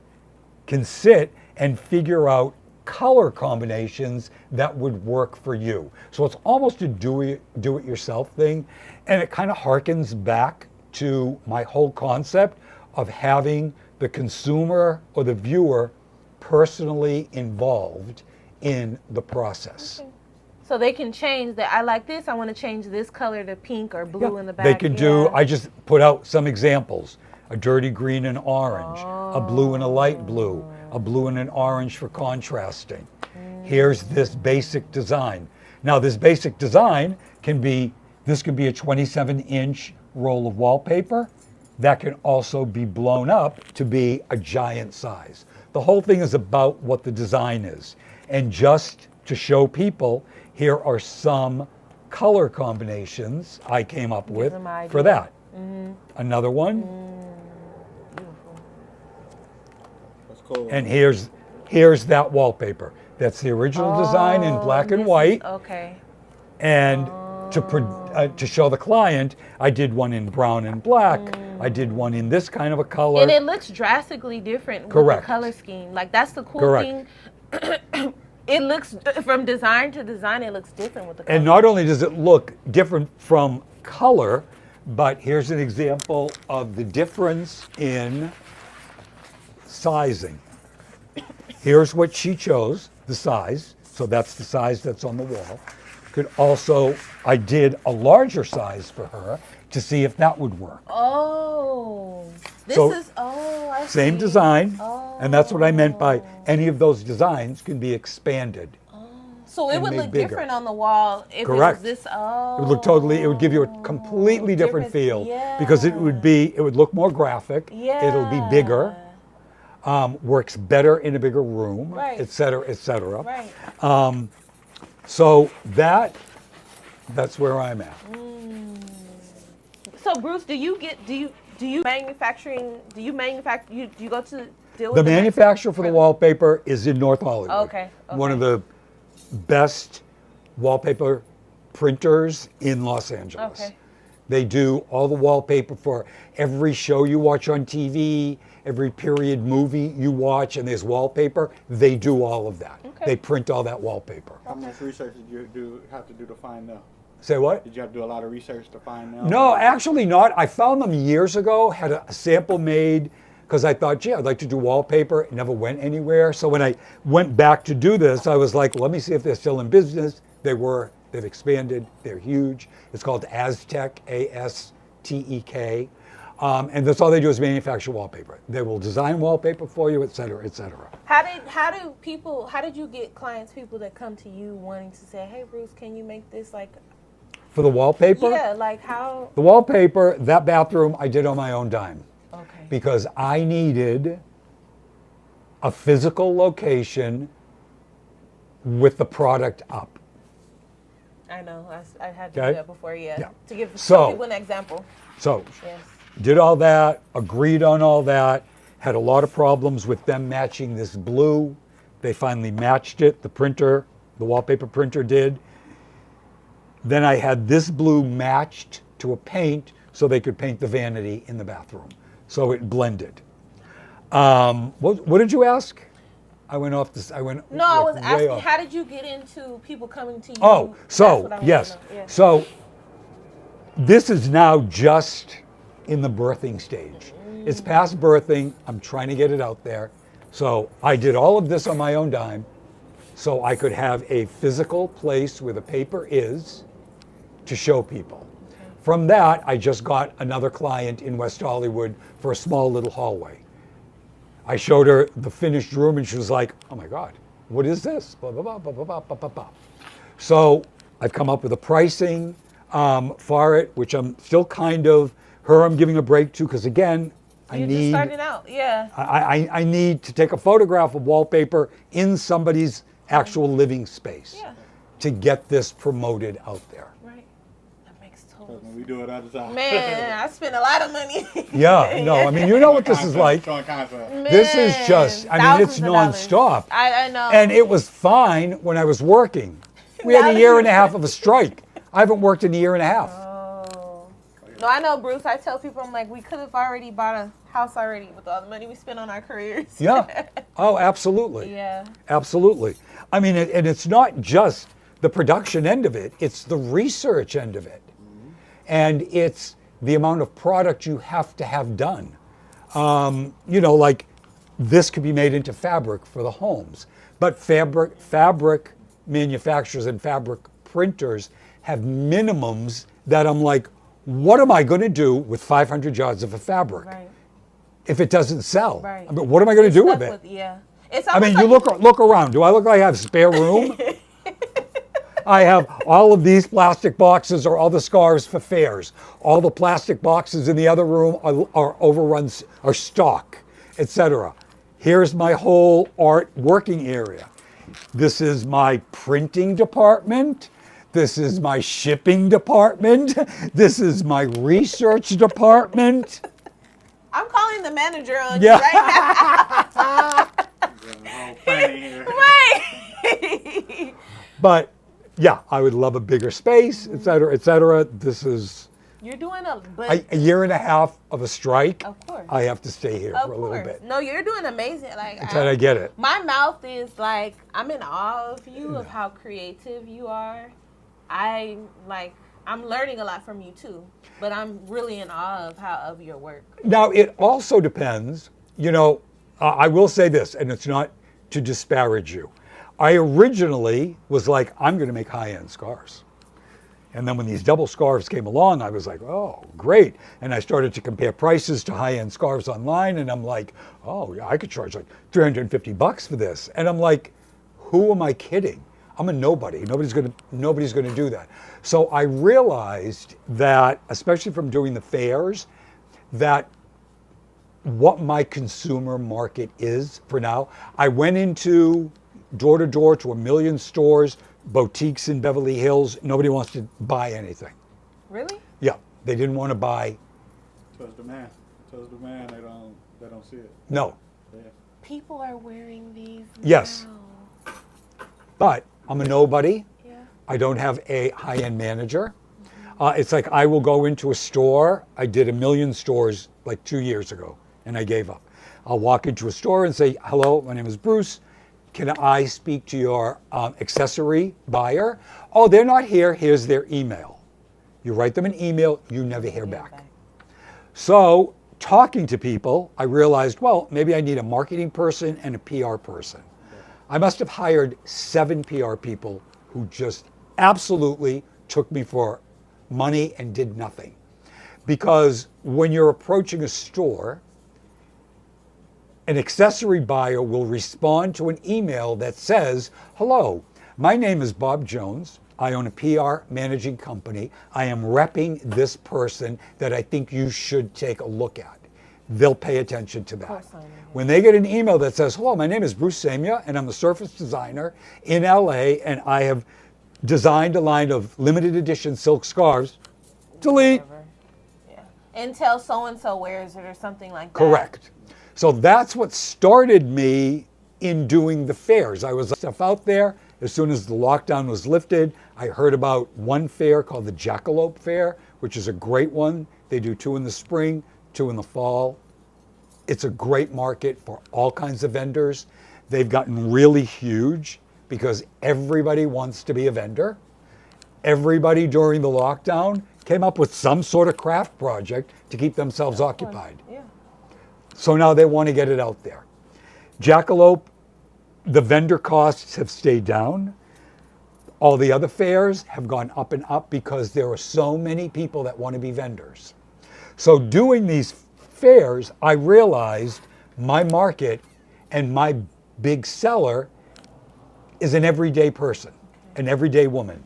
can sit and figure out color combinations that would work for you. So it's almost a do-it-yourself thing, and it kind of harkens back to my whole concept of having the consumer or the viewer personally involved in the process. Okay. So they can change that. I like this. I want to change this color to pink or blue in the back. They can do, I just put out some examples. A dirty green and orange, a blue and a light blue, a blue and an orange for contrasting. Here's this basic design. Now this basic design can be a 27-inch roll of wallpaper. That can also be blown up to be a giant size. The whole thing is about what the design is. And just to show people, here are some color combinations I came up with for that. Another one. Beautiful. That's cool. And here's that wallpaper. That's the original design in black and white. Okay. And to show the client, I did one in brown and black. I did one in this kind of a color. And it looks drastically different with the color scheme. Like that's the cool thing. It looks, from design to design, it looks different with the color. And not only does it look different from color, but here's an example of the difference in sizing. Here's what she chose, the size. So that's the size that's on the wall. Could also, I did a larger size for her to see if that would work. Oh, I see. Same design, and that's what I meant by any of those designs can be expanded. So it would look bigger. different on the wall if Correct. it was this. It would look it would give you a completely different feel because it would look more graphic. It'll be bigger. Works better in a bigger room, et cetera, et cetera. Right. So that's where I'm at. So Bruce, do you manufacture? Do you go to deal with The manufacturer for the wallpaper is in North Hollywood. Okay. One of the best wallpaper printers in Los Angeles. Okay. They do all the wallpaper for every show you watch on TV, every period movie you watch, and there's wallpaper. They do all of that. Okay. They print all that wallpaper. How much research did you have to do to find them? Say what? Did you have to do a lot of research to find them? No, actually not. I found them years ago, had a sample made, because I thought, gee, I'd like to do wallpaper. It never went anywhere. So when I went back to do this, I was like, let me see if they're still in business. They were. They've expanded. They're huge. It's called Aztec, A-S-T-E-K. And that's all they do is manufacture wallpaper. They will design wallpaper for you, et cetera, et cetera. How did you get people that come to you wanting to say, hey, Bruce, can you make this like... For the wallpaper? Yeah, like how... The wallpaper, that bathroom, I did on my own dime. Okay. Because I needed a physical location with the product up. I know. I had to Okay. do that before, yeah. To give So- some people an example. So, Yes. did all that, agreed on all that, had a lot of problems with them matching this blue. They finally matched it, the printer, the wallpaper printer did. Then I had this blue matched to a paint so they could paint the vanity in the bathroom. So it blended. What did you ask? I went off this. I went. No, I was way asking, off. how did you get into people coming to you? Oh, That's so what I wanna yes. know. Yeah. So this is now just in the birthing stage. It's past birthing. I'm trying to get it out there. So I did all of this on my own dime so I could have a physical place where the paper is to show people. From that, I just got another client in West Hollywood for a small little hallway. I showed her the finished room and she was like, oh my God, what is this? Blah, blah, blah, blah, blah, blah, blah, blah, blah. So I've come up with a pricing for it, which I'm still I'm giving a break to, because again, You're just starting out, yeah. I need to take a photograph of wallpaper in somebody's actual living space Yeah. to get this promoted out there. Right. That makes total When sense. we do it all the time. Man, I spent a lot of money. Yeah, no, I mean, you know what this is like. Showing concept. This is just, I mean, it's Thousands of dollars. nonstop. I know. And it was fine when I was working. We had a year and a half of a strike. I haven't worked in a year and a half. Oh. No, I know, Bruce. I tell people, I'm like, we could have already bought a house already with all the money we spent on our careers. Yeah. Oh, absolutely. Yeah. Absolutely. I mean, and it's not just the production end of it, it's the research end of it. And it's the amount of product you have to have done. You know, like this could be made into fabric for the homes, but fabric manufacturers and fabric printers have minimums that I'm like, what am I going to do with 500 yards of a fabric Right. if it doesn't sell? Right. I mean, what am I going to do with Stuck it? yeah. It's I mean, almost you look around. Do I look like I have spare room? I have all of these plastic boxes are all the scarves for fairs. All the plastic boxes in the other room are overruns, are stock, etc. Here's my whole art working area. This is my printing department. This is my shipping department. This is my research department. I'm calling the manager on Yeah. you right now. The whole planning here. Right. But yeah, I would love a bigger space, et cetera, et cetera. This is You're doing but a year and a half of a strike. of course. I have to stay here Of for a little course. bit No, you're doing amazing. Like until I get it. my mouth is like, I'm in awe of you, of how creative you are. I'm learning a lot from you too, but I'm really in awe of your work. Now, it also depends, you know, I will say this, and it's not to disparage you. I originally was like, I'm going to make high-end scarves. And then when these double scarves came along, I was like, oh, great. And I started to compare prices to high-end scarves online, and I'm like, oh, yeah, I could charge like $350 for this. And I'm like, who am I kidding? I'm a nobody. Nobody's going to do that. So I realized that, especially from doing the fairs, that what my consumer market is for now. I went into door to door to 1 million stores, boutiques in Beverly Hills. Nobody wants to buy anything. Really? Yeah, they didn't want to buy. So it's demand. They don't see it. No, Yeah. People are wearing these. Yes. now. but I'm a nobody. Yeah. I don't have a high-end manager. It's like I will go into a store. I did 1 million stores like 2 years ago, and I gave up. I'll walk into a store and say, hello, my name is Bruce. Can I speak to your accessory buyer? Oh, they're not here. Here's their email. You write them an email, you never hear back. So talking to people, I realized, well, maybe I need a marketing person and a PR person. I must have hired 7 PR people who just absolutely took me for money and did nothing. Because when you're approaching a store, an accessory buyer will respond to an email that says, hello, my name is Bob Jones. I own a PR managing company. I am repping this person that I think you should take a look at. They'll pay attention to that. When they get an email that says, hello, my name is Bruce Samia, and I'm a surface designer in LA, and I have designed a line of limited edition silk scarves, delete. Yeah. Until so-and-so wears it or something like that. Correct. So that's what started me in doing the fairs. I was stuff out there. As soon as the lockdown was lifted, I heard about one fair called the Jackalope Fair, which is a great one. They do 2 in the spring, 2 in the fall. It's a great market for all kinds of vendors. They've gotten really huge because everybody wants to be a vendor. Everybody during the lockdown came up with some sort of craft project to keep themselves occupied. Yeah. So now they want to get it out there. Jackalope, the vendor costs have stayed down. All the other fairs have gone up and up because there are so many people that want to be vendors. So doing these fairs, I realized my market and my big seller is an everyday person, an everyday woman.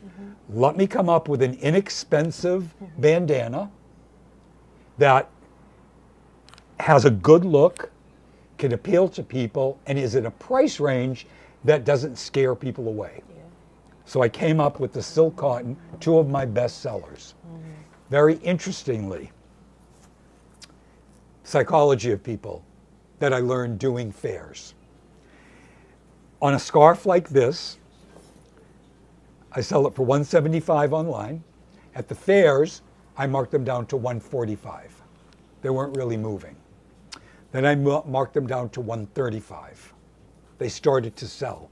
Let me come up with an inexpensive bandana that has a good look, can appeal to people, and is in a price range that doesn't scare people away. Yeah. So I came up with the silk cotton, 2 of my best sellers. Very interestingly, psychology of people that I learned doing fairs. On a scarf like this, I sell it for $175 online. At the fairs, I marked them down to $145. They weren't really moving. Then I marked them down to $135. They started to sell.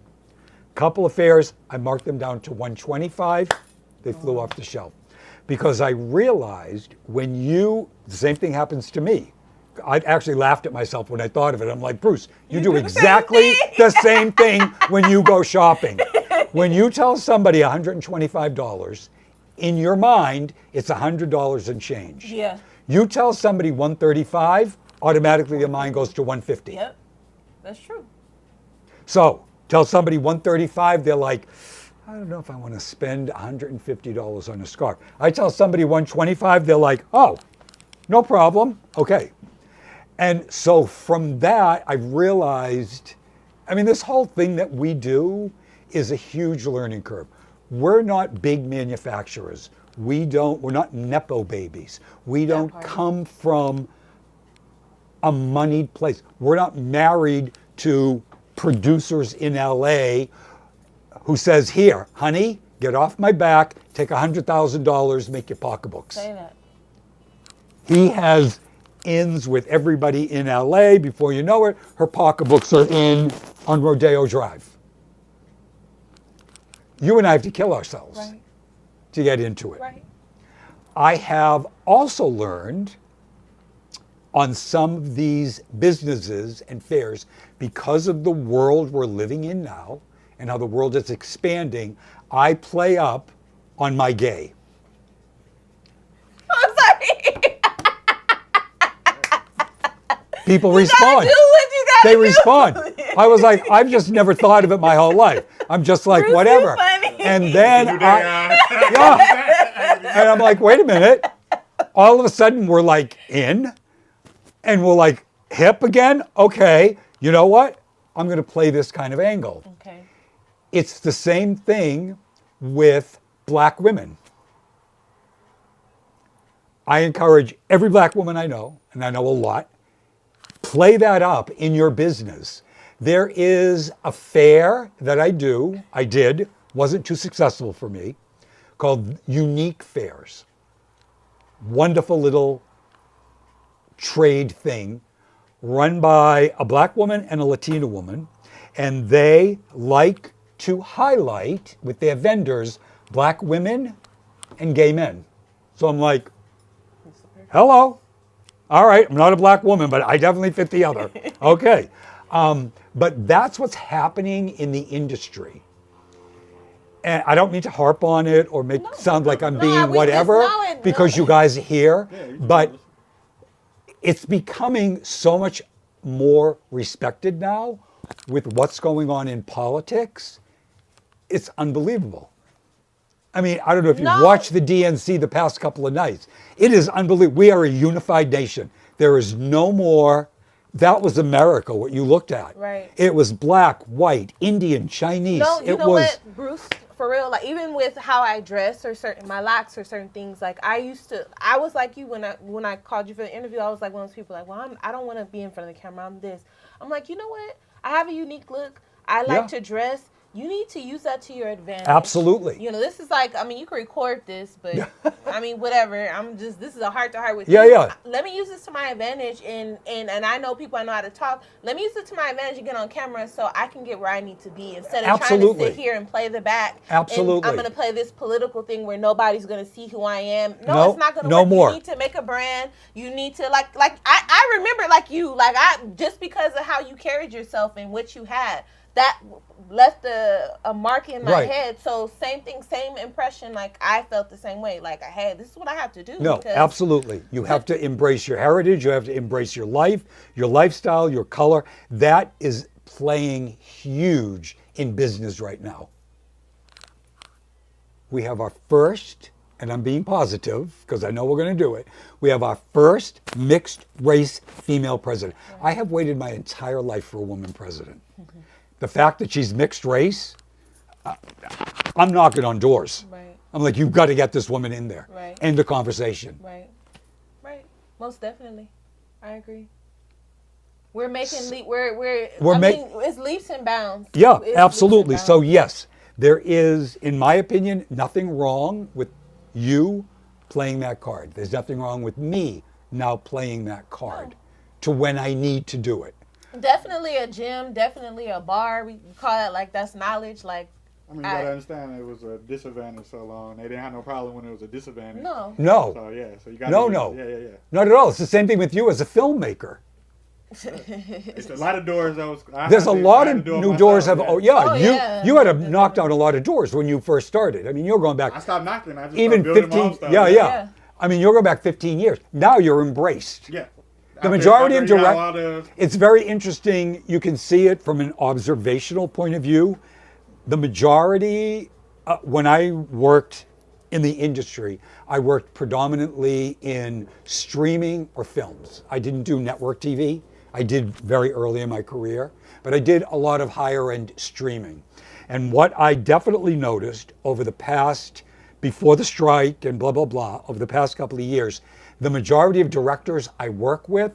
Couple of fairs, I marked them down to $125. They flew off the shelf. Because I realized the same thing happens to me. I actually laughed at myself when I thought of it. I'm like, Bruce, you do exactly the same thing when you go shopping. When you tell somebody $125, in your mind, it's $100 and change. Yeah. You tell somebody $135, automatically their mind goes to $150. Yep, that's true. So tell somebody $135, they're like, I don't know if I want to spend $150 on a scarf. I tell somebody $125, they're like, oh, no problem, okay. And so from that, I realized, this whole thing that we do is a huge learning curve. We're not big manufacturers. We're not Nepo babies. We don't come from a moneyed place. We're not married to producers in LA who says, here, honey, get off my back, take $100,000, make your pocketbooks. Say that. He has ins with everybody in LA. Before you know it, her pocketbooks are in on Rodeo Drive. You and I have to kill ourselves to get into it. Right. I have also learned on some of these businesses and fairs, because of the world we're living in now and how the world is expanding, I play up on my gay. I'm sorry. People respond. They respond. I was like, I've just never thought of it my whole life. I'm just like, Bruce, whatever. And then and I'm like, wait a minute. All of a sudden we're like in and we're like hip again. Okay, you know what? I'm going to play this kind of angle. Okay. It's the same thing with black women. I encourage every black woman I know, and I know a lot, play that up in your business. There is a fair that I did, wasn't too successful for me, called Unique Fairs. wonderful little trade thing run by a black woman and a Latina woman, and they like to highlight with their vendors black women and gay men. So I'm like, hello. All right, I'm not a black woman, but I definitely fit the other. Okay. But that's what's happening in the industry. And I don't mean to harp on it or make sound like I'm being whatever because you guys are here, but it's becoming so much more respected now with what's going on in politics. It's unbelievable. I mean, I don't know if you've watched the DNC the past couple of nights. It is unbelievable. We are a unified nation. There is no more. That was America, what you looked at. Right. It was black, white, Indian, Chinese. No, you it know was, what, Bruce? For real, like even with how I dress or my locks or certain things, like I was like you when I called you for the interview. I was like one of those people like, well, I don't want to be in front of the camera. I'm this. I'm like, you know what? I have a unique look. I like to dress. You need to use that to your advantage. Absolutely. You know, this is like, I mean, you can record this, but I mean, whatever. This is a heart-to-heart with you. Yeah. Let me use this to my advantage, and I know people, I know how to talk. Let me use it to my advantage and get on camera so I can get where I need to be instead of trying to sit here and play the back. Absolutely. And I'm going to play this political thing where nobody's going to see who I am. No, it's not going to no work. more. You need to make a brand. You need to, I remember just because of how you carried yourself and what you had. That left a mark in my head. So same thing, same impression. Like I felt the same way. Like this is what I have to do. No, absolutely. You have to embrace your heritage. You have to embrace your life, your lifestyle, your color. That is playing huge in business right now. We have our first, and I'm being positive because I know we're going to do it. We have our first mixed race female president. Right. I have waited my entire life for a woman president. Mm-hmm. The fact that she's mixed race, I'm knocking on doors. Right. I'm like, you've got to get this woman in there. Right. End the conversation. Right. Right. Most definitely. I agree. We're making it's leaps and bounds. Yeah, absolutely. So yes, there is, in my opinion, nothing wrong with you playing that card. There's nothing wrong with me now playing that card to when I need to do it. Definitely a gym, definitely a bar. We call that like that's knowledge. Like, I mean, you gotta understand it was a disadvantage so long. They didn't have no problem when it was a disadvantage. No. So you got Yeah. Not at all. It's the same thing with you as a filmmaker. It's a lot of doors. There's a lot of new doors. You had to knock down a lot of doors when you first started. I mean, you're going back. I stopped knocking. I just even started 15. stuff. Yeah. I mean, you're going back 15 years. Now you're embraced. Yeah. The majority of it's very interesting. You can see it from an observational point of view. The majority, when I worked in the industry, I worked predominantly in streaming or films. I didn't do network TV. I did very early in my career, but I did a lot of higher end streaming. And what I definitely noticed over the past, before the strike and blah, blah, blah, over the past couple of years, the majority of directors I work with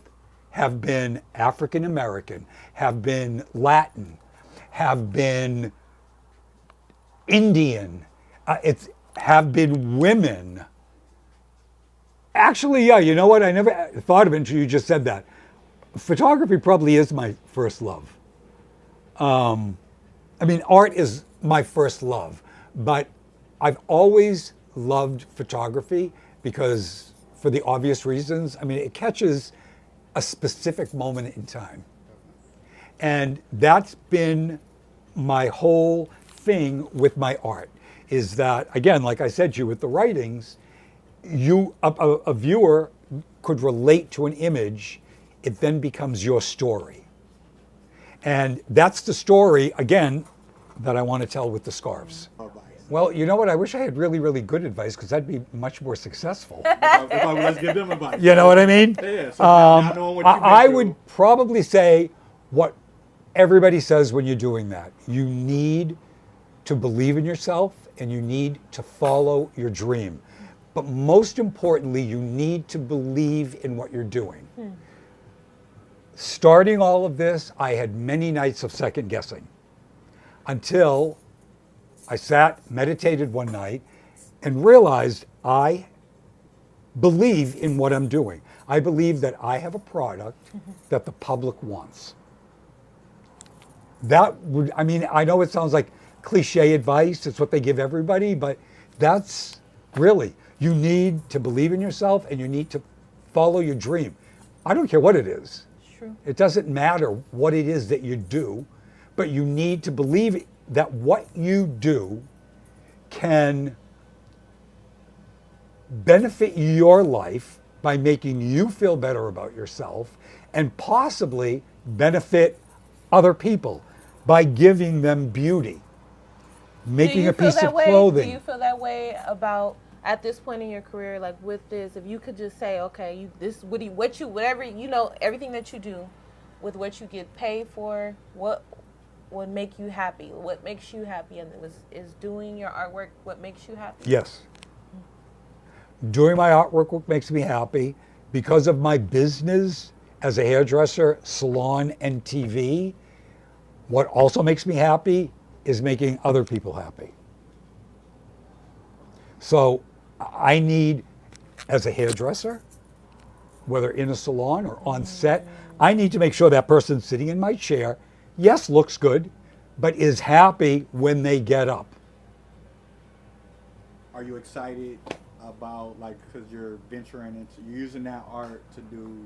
have been African American, have been Latin, have been Indian, have been women. Actually, yeah, you know what? I never thought of it until you just said that. Photography probably is my first love. I mean, art is my first love, but I've always loved photography because, for the obvious reasons, I mean, it catches a specific moment in time. And that's been my whole thing with my art, is that, again, like I said to you with the writings, a viewer could relate to an image, it then becomes your story. And that's the story, again, that I want to tell with the scarves. Well, you know what? I wish I had really, really good advice because I'd be much more successful. Let's give them advice. You know what I mean? Yeah. So I would probably say what everybody says when you're doing that. You need to believe in yourself and you need to follow your dream. But most importantly, you need to believe in what you're doing. Starting all of this, I had many nights of second guessing until I sat, meditated one night, and realized I believe in what I'm doing. I believe that I have a product that the public wants. That would, I mean, I know it sounds like cliche advice, it's what they give everybody, but that's really, you need to believe in yourself and you need to follow your dream. I don't care what it is. True. It doesn't matter what it is that you do, but you need to believe that what you do can benefit your life by making you feel better about yourself and possibly benefit other people by giving them beauty, making a piece of clothing. Do you feel that way about at this point in your career, like with this, if you could just say, okay, whatever, you know, everything that you do with what you get paid for, what would make you happy? What makes you happy? And is doing your artwork what makes you happy? Yes. Doing my artwork what makes me happy. Because of my business as a hairdresser, salon, and TV, what also makes me happy is making other people happy. So I need, as a hairdresser, whether in a salon or on set, I need to make sure that person sitting in my chair, yes, looks good, but is happy when they get up. Are you excited about, like, because you're venturing into using that art to do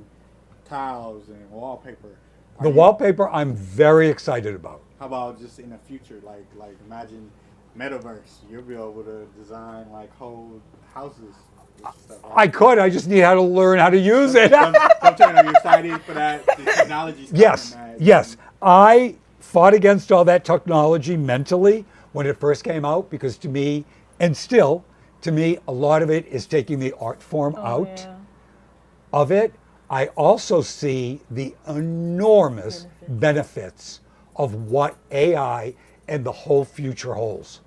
tiles and wallpaper? Wallpaper I'm very excited about. How about just in the future, like imagine metaverse, you'll be able to design like whole houses and stuff. Right? I just need how to learn how to use it. I'm telling you, are you excited for that? The technology's Yes, coming, yes. I fought against all that technology mentally when it first came out because to me, and still, to me, a lot of it is taking the art form out of it. I also see the enormous benefits of what AI and the whole future holds.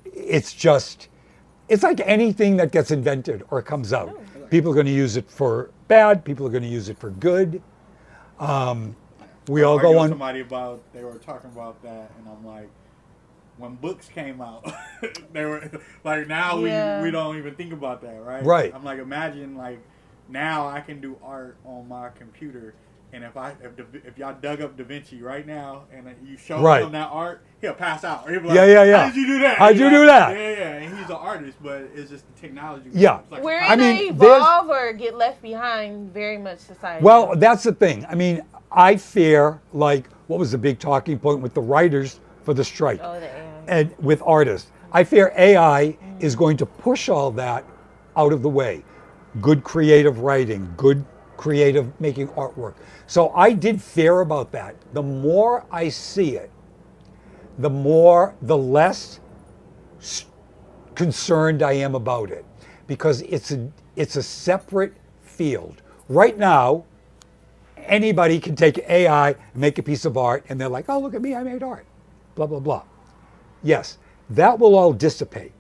It's like anything that gets invented or comes out. People are going to use it for bad. People are going to use it for good. We all go on. Somebody about they were talking about that, and I'm like, when books came out, they were like, now we don't even think about that, right? Right. I'm like, imagine like now I can do art on my computer. And if y'all dug up Da Vinci right now and you show him that art, he'll pass out. Or he'll be like, how did you do that? How'd you do that? Yeah. And he's an artist, but it's just the technology. Yeah. Like we're going to evolve or get left behind very much society. Well, that's the thing. I mean, I fear, like, what was the big talking point with the writers for the strike? Oh, the AI. And with artists. I fear AI is going to push all that out of the way. Good creative writing, good creative making artwork. So I did fear about that. The more I see it, the less concerned I am about it, because it's a separate field. Right now, anybody can take AI and make a piece of art, and they're like, oh, look at me, I made art, blah, blah, blah. Yes, that will all dissipate.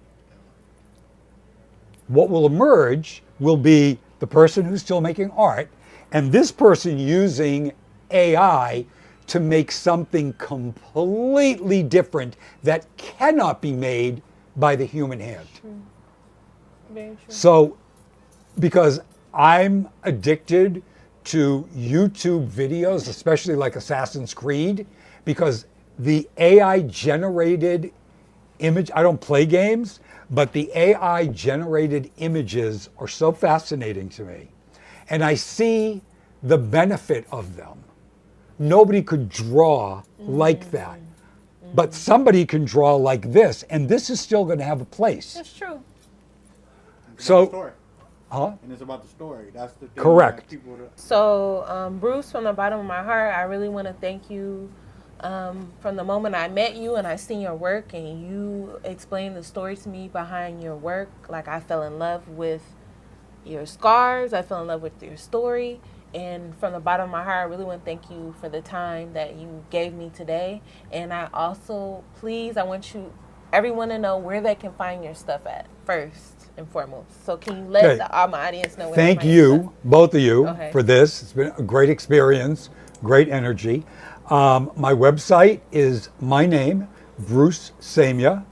What will emerge will be the person who's still making art, and this person using AI to make something completely different that cannot be made by the human hand. True. Very true. So, because I'm addicted to YouTube videos, especially like Assassin's Creed, because the AI generated image, I don't play games, but the AI generated images are so fascinating to me. And I see the benefit of them. Nobody could draw like that. But somebody can draw like this, and this is still going to have a place. That's true. So, and it's about the story. That's the thing. Correct. So, Bruce, from the bottom of my heart, I really want to thank you. From the moment I met you and I seen your work and you explained the story to me behind your work, like I fell in love with your scarves, I fell in love with your story, and from the bottom of my heart, I really want to thank you for the time that you gave me today. And I also, I want everyone to know where they can find your stuff at first and foremost. So can you let my audience know where Thank you, both of you, for this. It's been a great experience, great energy. My website is my name, Bruce Samia.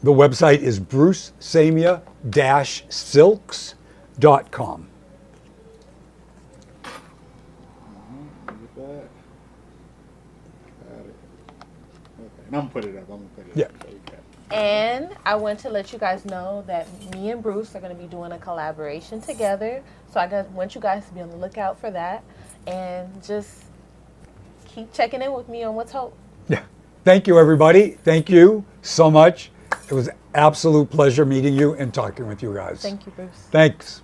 The website is brucesamia-silks.com. Get that. Got it. Okay. And I'm gonna put it up. Yeah. And I want to let you guys know that me and Bruce are going to be doing a collaboration together. So I want you guys to be on the lookout for that. And just keep checking in with me on what's Haute. Yeah. Thank you, everybody. Thank you so much. It was an absolute pleasure meeting you and talking with you guys. Thank you, Bruce. Thanks.